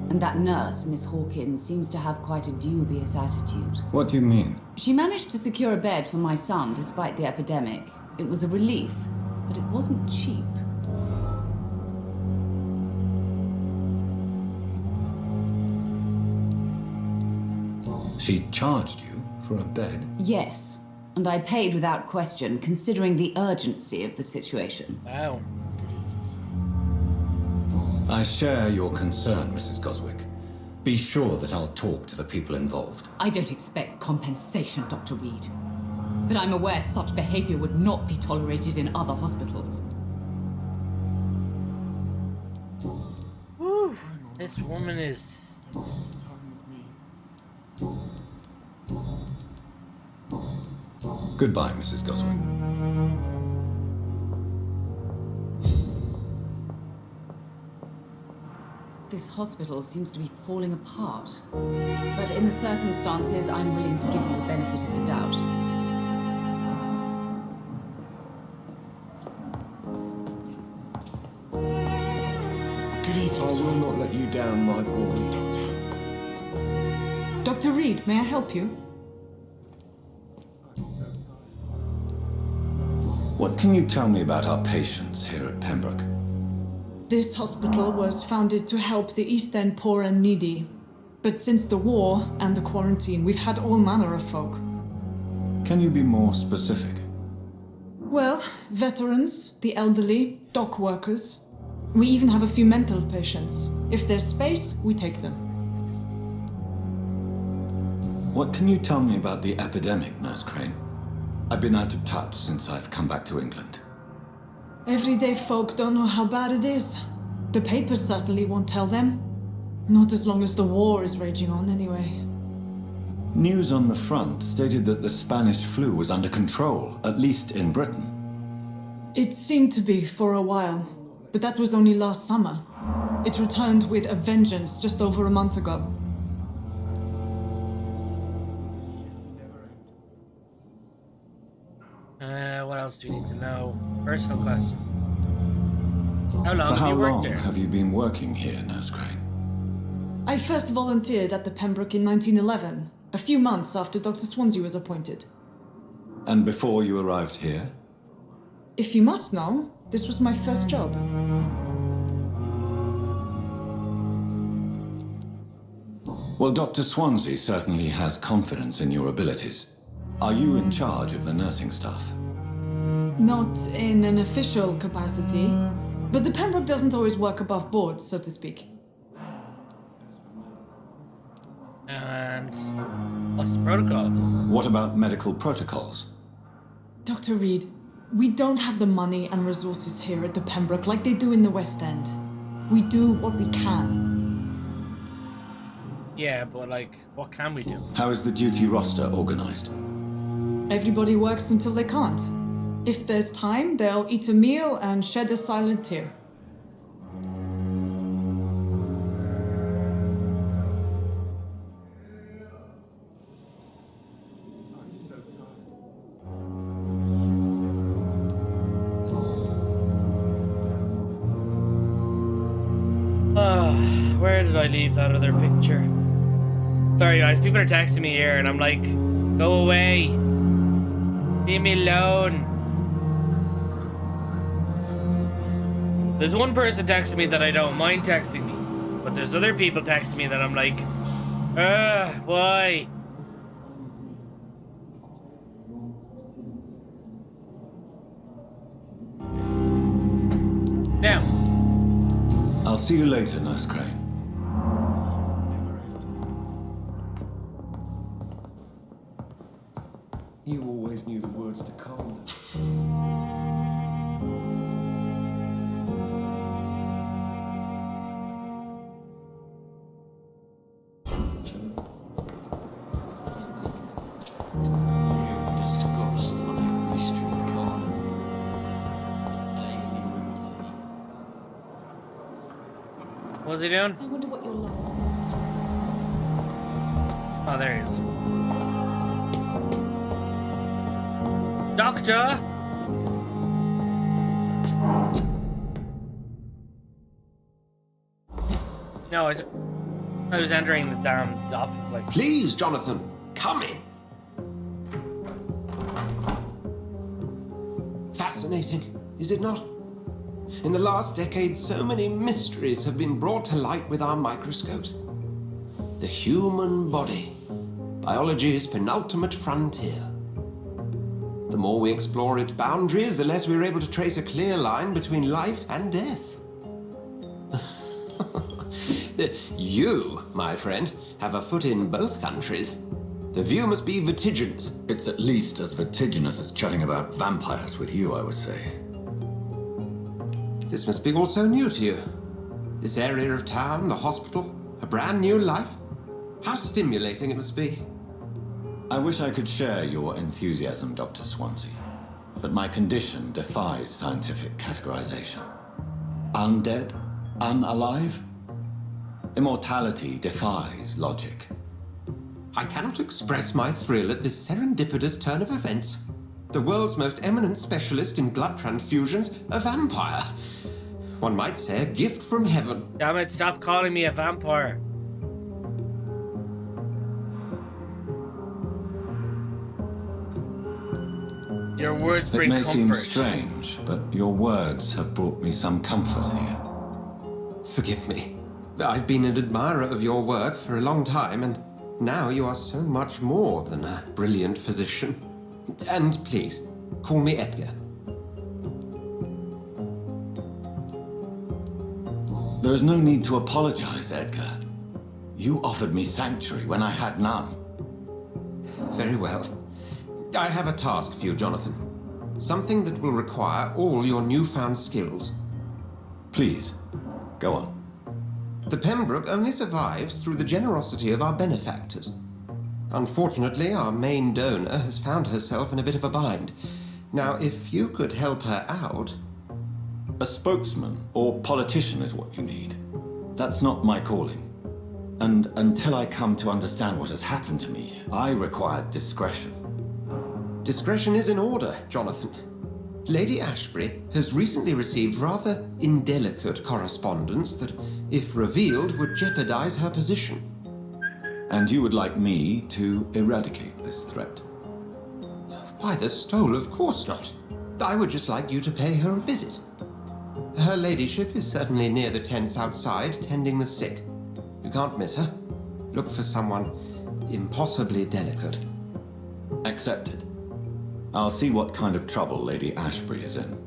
And that nurse, Miss Hawkins, seems to have quite a dubious attitude. What do you mean? She managed to secure a bed for my son despite the epidemic. It was a relief, but it wasn't cheap. She charged you for a bed? Yes, and I paid without question, considering the urgency of the situation. Wow. I share your concern, Mrs. Goswick. Be sure that I'll talk to the people involved. I don't expect compensation, Dr. Reed. But I'm aware such behavior would not be tolerated in other hospitals. Woo. This woman is... Goodbye, Mrs. Goswick. This hospital seems to be falling apart. But in the circumstances, I'm willing to give you the benefit of the doubt. Good evening. I will not let you down, my boy. Dr. Reed, may I help you? What can you tell me about our patients here at Pembroke? This hospital was founded to help the East End poor and needy. But since the war and the quarantine, we've had all manner of folk. Can you be more specific? Well, veterans, the elderly, dock workers. We even have a few mental patients. If there's space, we take them. What can you tell me about the epidemic, Nurse Crane? I've been out of touch since I've come back to England. Everyday folk don't know how bad it is. The papers certainly won't tell them. Not as long as the war is raging on, anyway. News on the front stated that the Spanish flu was under control, at least in Britain. It seemed to be for a while, but that was only last summer. It returned with a vengeance just over a month ago. What else do you need to know? Personal question. How long For have how you worked long there? have you been working here, Nurse Crane? I first volunteered at the Pembroke in 1911, a few months after Dr. Swansea was appointed. And before you arrived here? If you must know, this was my first job. Well, Dr. Swansea certainly has confidence in your abilities. Are you in charge of the nursing staff? Not in an official capacity, but the Pembroke doesn't always work above board, so to speak. And what's the protocols? What about medical protocols? Dr. Reed, we don't have the money and resources here at the Pembroke like they do in the West End. We do what we can. Yeah, but like, what can we do? How is the duty roster organized? Everybody works until they can't. If there's time, they'll eat a meal and shed a silent tear. Where did I leave that other picture? Sorry guys, people are texting me here and I'm like, go away. Leave me alone. There's one person texting me that I don't mind texting me, but there's other people texting me that I'm like, why? Now. I'll see you later, Nurse Crane. You always knew the words to calm What's he doing? I wonder what you're like. Oh, there he is. Doctor! No, I was entering the damn office like... Please, Jonathan, come in. Fascinating, is it not? In the last decade, so many mysteries have been brought to light with our microscopes. The human body, biology's penultimate frontier. The more we explore its boundaries, the less we're able to trace a clear line between life and death. You, my friend, have a foot in both countries. The view must be vertiginous. It's at least as vertiginous as chatting about vampires with you, I would say. This must be all so new to you. This area of town, the hospital, a brand new life. How stimulating it must be. I wish I could share your enthusiasm, Dr. Swansea, but my condition defies scientific categorization. Undead? Unalive? Immortality defies logic. I cannot express my thrill at this serendipitous turn of events. The world's most eminent specialist in blood transfusions, a vampire. One might say a gift from heaven. Damn it, stop calling me a vampire. Your words bring comfort. It may seem strange, but your words have brought me some comfort here. Forgive me. I've been an admirer of your work for a long time, and now you are so much more than a brilliant physician. And please, call me Edgar. There is no need to apologize, Edgar. You offered me sanctuary when I had none. Very well. I have a task for you, Jonathan. Something that will require all your newfound skills. Please, go on. The Pembroke only survives through the generosity of our benefactors. Unfortunately, our main donor has found herself in a bit of a bind. Now, if you could help her out... A spokesman or politician is what you need. That's not my calling. And until I come to understand what has happened to me, I require discretion. Discretion is in order, Jonathan. Lady Ashbury has recently received rather indelicate correspondence that, if revealed, would jeopardize her position. And you would like me to eradicate this threat? By the stole, of course not. I would just like you to pay her a visit. Her ladyship is certainly near the tents outside, tending the sick. You can't miss her. Look for someone impossibly delicate. Accepted. I'll see what kind of trouble Lady Ashbury is in.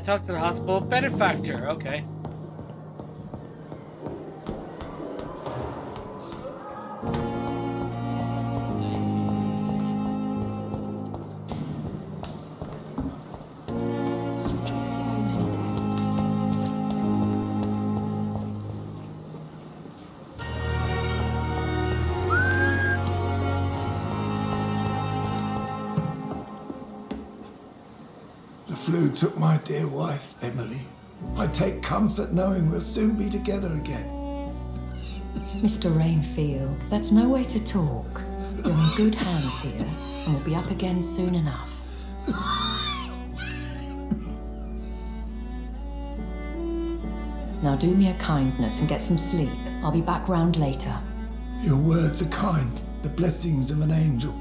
Talk to the hospital benefactor. Okay. The flu took my dear wife, Emily. I take comfort knowing we'll soon be together again. Mr. Rainfield, that's no way to talk. You're in good hands here, and we'll be up again soon enough. Now do me a kindness and get some sleep. I'll be back round later. Your words are kind, the blessings of an angel.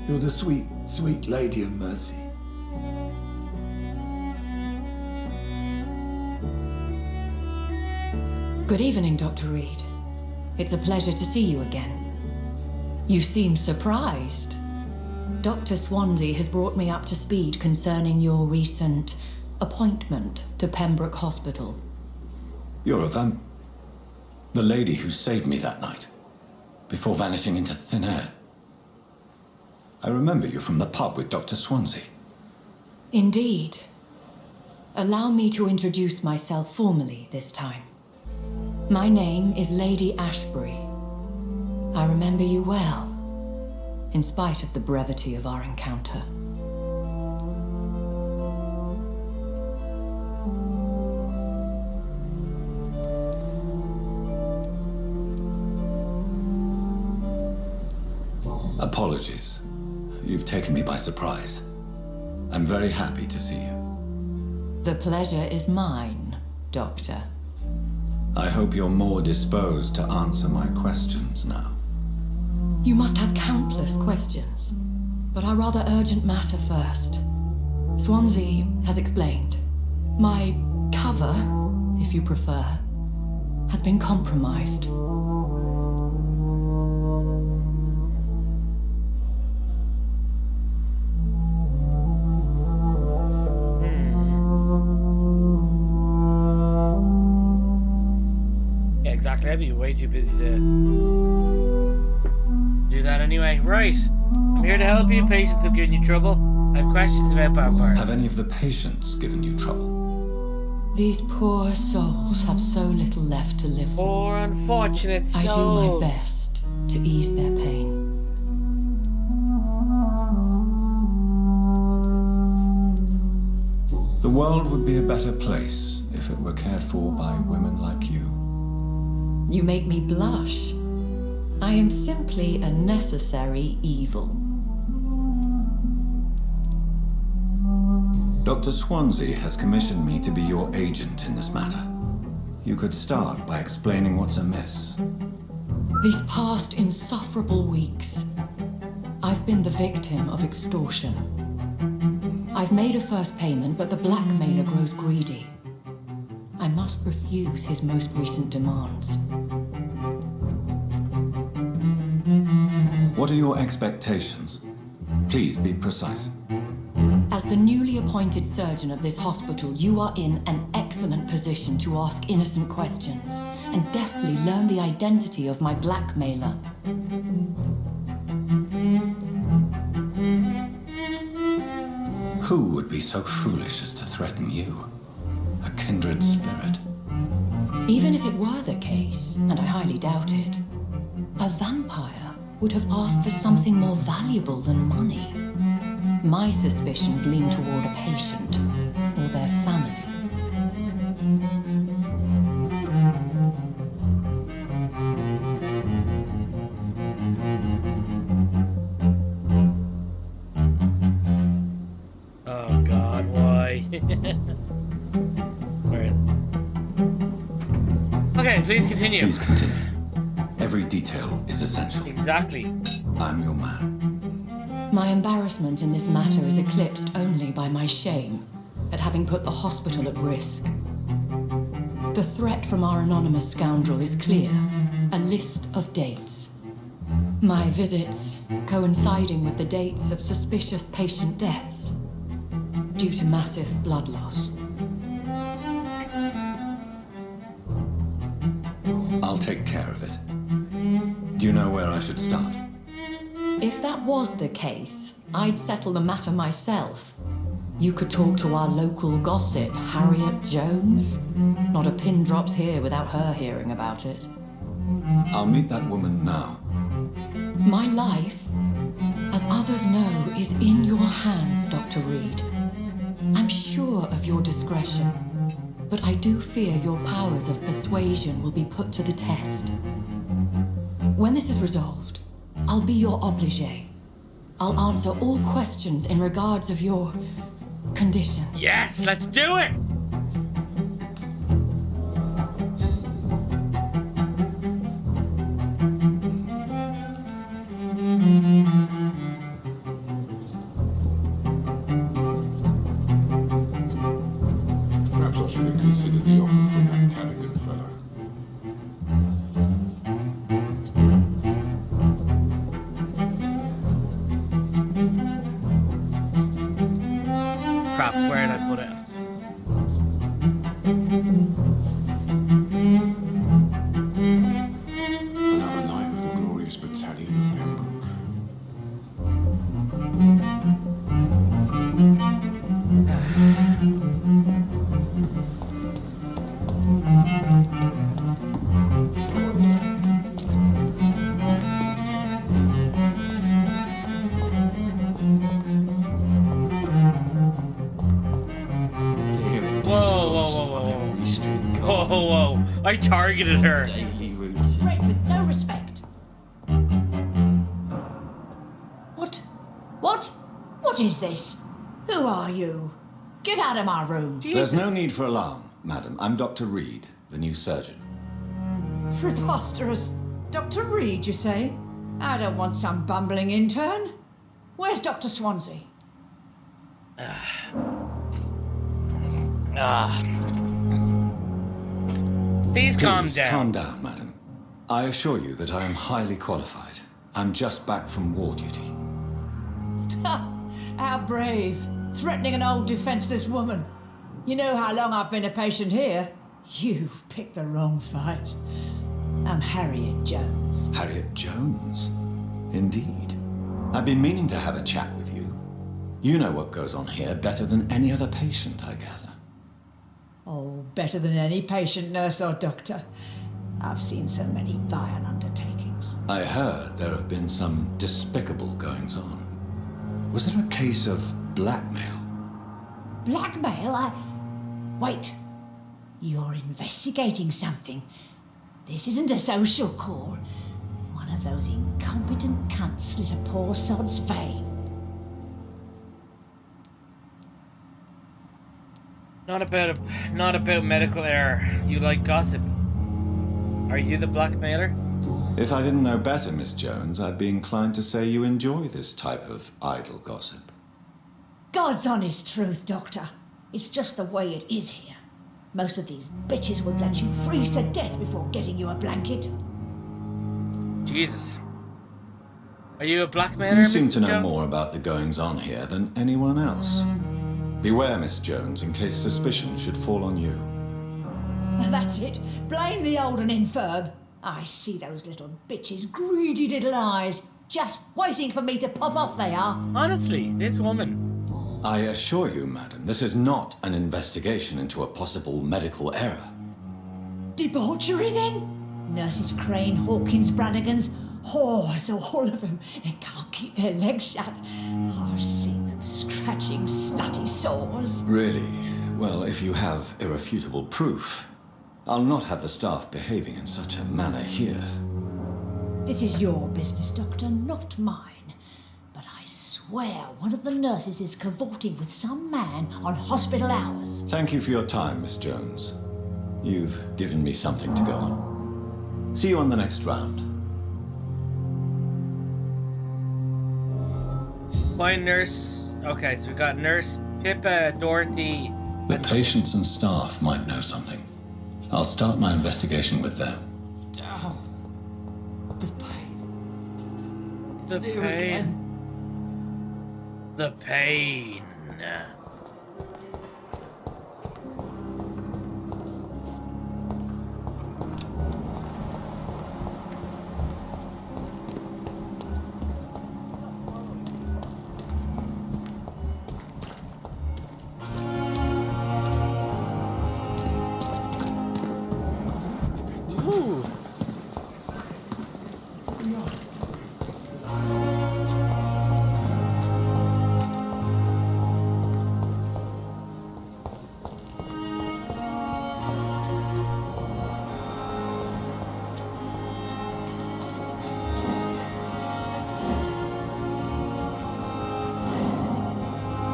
You're the sweet, sweet Lady of Mercy. Good evening, Dr. Reed. It's a pleasure to see you again. You seem surprised. Dr. Swansea has brought me up to speed concerning your recent appointment to Pembroke Hospital. You're a the lady who saved me that night, before vanishing into thin air. I remember you from the pub with Dr. Swansea. Indeed. Allow me to introduce myself formally this time. My name is Lady Ashbury. I remember you well, in spite of the brevity of our encounter. Apologies. You've taken me by surprise. I'm very happy to see you. The pleasure is mine, Doctor. I hope you're more disposed to answer my questions now. You must have countless questions, but our rather urgent matter first. Swansea has explained. My cover, if you prefer, has been compromised. Exactly, I'd be way too busy to do that anyway. Right, I'm here to help you. Patients have given you trouble. I have questions about vampires. Have any of the patients given you trouble? These poor souls have so little left to live for. Poor unfortunate souls. I do my best to ease their pain. The world would be a better place if it were cared for by women like you. You make me blush. I am simply a necessary evil. Dr. Swansea has commissioned me to be your agent in this matter. You could start by explaining what's amiss. These past insufferable weeks, I've been the victim of extortion. I've made a first payment, but the blackmailer grows greedy. I must refuse his most recent demands. What are your expectations? Please be precise. As the newly appointed surgeon of this hospital, you are in an excellent position to ask innocent questions and deftly learn the identity of my blackmailer. Who would be so foolish as to threaten you? A kindred spirit. Even if it were the case, and I highly doubt it, a vampire would have asked for something more valuable than money. My suspicions lean toward a patient or their family. Oh God, why? Where is it? Okay, please continue. Please continue. Every detail is essential. Exactly. I'm your man. My embarrassment in this matter is eclipsed only by my shame at having put the hospital at risk. The threat from our anonymous scoundrel is clear. A list of dates. My visits coinciding with the dates of suspicious patient deaths due to massive blood loss. I'll take care of it. Do you know where I should start? If that was the case, I'd settle the matter myself. You could talk to our local gossip, Harriet Jones. Not a pin drops here without her hearing about it. I'll meet that woman now. My life, as others know, is in your hands, Dr. Reed. I'm sure of your discretion, but I do fear your powers of persuasion will be put to the test. When this is resolved, I'll be your obligé. I'll answer all questions in regards of your condition. Yes, let's do it! Perhaps I should have considered the offer from that Cadigan fellow. Crap, where did I put it? whoa. I targeted her. Spread with no respect. What is this? Who are you? Get out of my room. There's no need for alarm, madam. I'm Dr. Reed, the new surgeon. Preposterous. Dr. Reed, you say? I don't want some bumbling intern. Where's Dr. Swansea? Please calm down. Calm down, madam. I assure you that I am highly qualified. I'm just back from war duty. How brave. Threatening an old defenseless woman. You know how long I've been a patient here? You've picked the wrong fight. I'm Harriet Jones. Harriet Jones? Indeed. I've been meaning to have a chat with you. You know what goes on here better than any other patient, I gather. Oh, better than any patient, nurse or doctor. I've seen so many vile undertakings. I heard there have been some despicable goings-on. Was there a case of blackmail? Blackmail? Wait. You're investigating something. This isn't a social call. One of those incompetent cunts slit a poor sod's vein. Not about medical error. You like gossip. Are you the blackmailer? If I didn't know better, Miss Jones, I'd be inclined to say you enjoy this type of idle gossip. God's honest truth, Doctor. It's just the way it is here. Most of these bitches would let you freeze to death before getting you a blanket. Jesus. Are you a blackmailer, You seem Mr. to know Jones? more about the goings-on here than anyone else. Beware, Miss Jones, in case suspicion should fall on you. That's it. Blame the old and infirm. I see those little bitches' greedy little eyes. Just waiting for me to pop off they are. Honestly, this woman. I assure you, madam, this is not an investigation into a possible medical error. Debauchery, then? Nurses Crane, Hawkins, Brannigans, whores, all of them. They can't keep their legs shut. I've seen them scratching slutty sores. Really? Well, if you have irrefutable proof, I'll not have the staff behaving in such a manner here. This is your business, Doctor, not mine. But I swear one of the nurses is cavorting with some man on hospital hours. Thank you for your time, Miss Jones. You've given me something to go on. See you on the next round. Find nurse. Okay, so we've got Nurse Pippa, Dorothy. The patients and staff might know something. I'll start my investigation with them. Oh, the pain. The You pain. again. The pain. Ooh.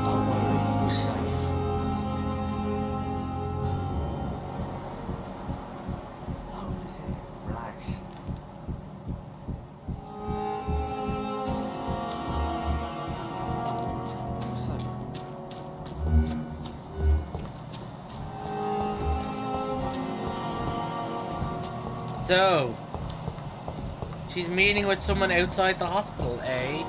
Don't worry, we're safe. Relax. So, she's meeting with someone outside the hospital, eh?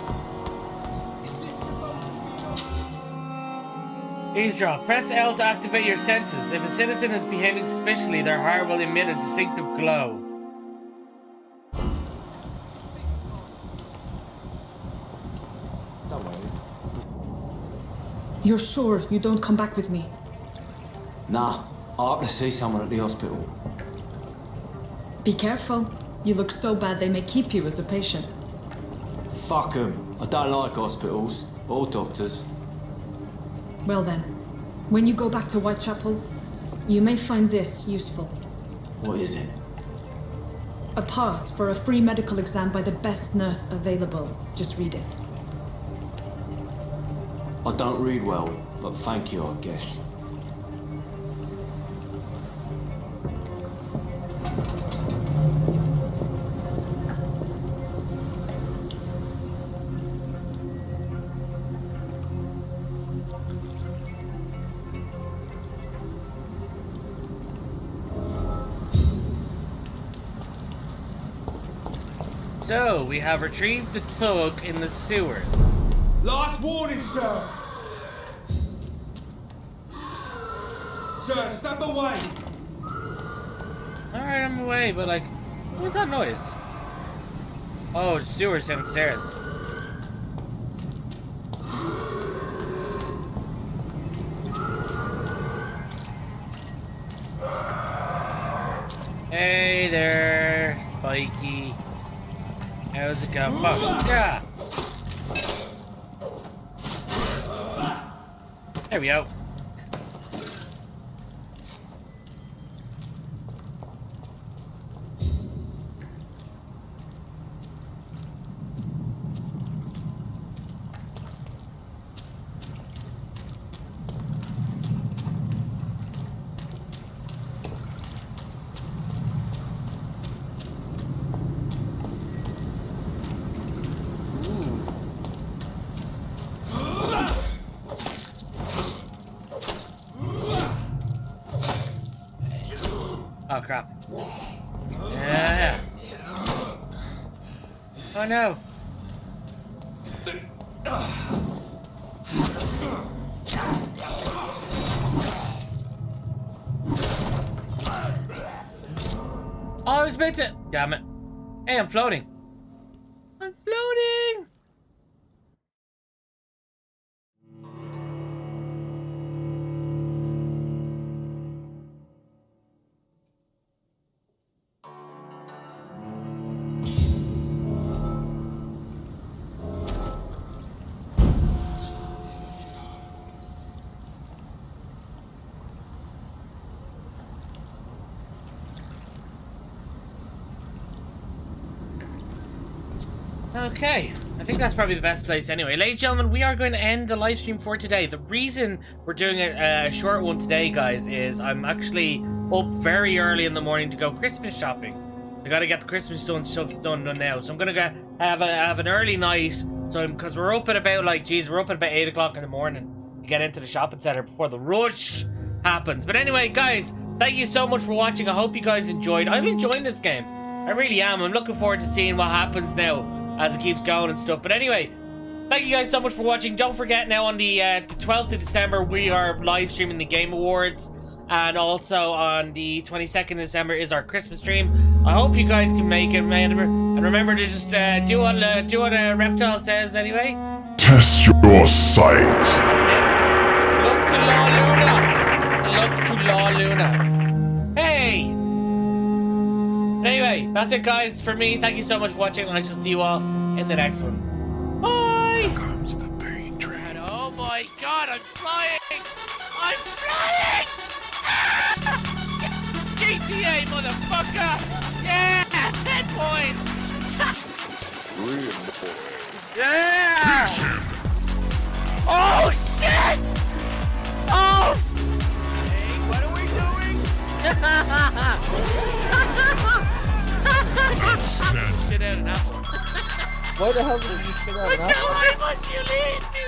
Eavesdrop. Press L to activate your senses. If a citizen is behaving suspiciously, their heart will emit a distinctive glow. Don't worry. You're sure you don't come back with me? Nah, I have to see someone at the hospital. Be careful. You look so bad they may keep you as a patient. Fuck 'em. I don't like hospitals or doctors. Well then, when you go back to Whitechapel, you may find this useful. What is it? A pass for a free medical exam by the best nurse available. Just read it. I don't read well, but thank you, I guess. So, we have retrieved the thug in the sewers. Last warning, sir! Sir, step away! Alright, I'm away, but like, what was that noise? Oh, the sewers downstairs. Hey there, Spiky. How's it going? Fuck. Yeah. There we go. Oh crap. Yeah. Oh no. Oh, I was meant to. Damn it. Hey, I'm floating. I'm floating. Okay, I think that's probably the best place anyway. Ladies and gentlemen, we are going to end the live stream for today. The reason we're doing a short one today, guys, is I'm actually up very early in the morning to go Christmas shopping. I gotta get the Christmas stuff done now. So I'm gonna have an early night. So because we're up at about we're up at about 8 o'clock in the morning to get into the shopping center before the rush happens. But anyway, guys, thank you so much for watching. I hope you guys enjoyed. I'm enjoying this game. I really am. I'm looking forward to seeing what happens now as it keeps going and stuff. But anyway, thank you guys so much for watching. Don't forget now on the 12th of December we are live streaming the Game Awards, and also on the 22nd of December is our Christmas stream. I hope you guys can make it, and remember to just do what Reptile says anyway. Test your sight. Look to La Luna. Look to La Luna. Hey. Anyway, that's it, guys, for me. Thank you so much for watching, and I shall see you all in the next one. Bye! Here comes the pain train. And oh my god, I'm flying! I'm flying! GTA, motherfucker! Yeah! 10 points! Yeah! Oh, shit! Oh! Hey, what are we doing? Shit out an apple. Why the hell did you shit out an apple? Why must you leave me?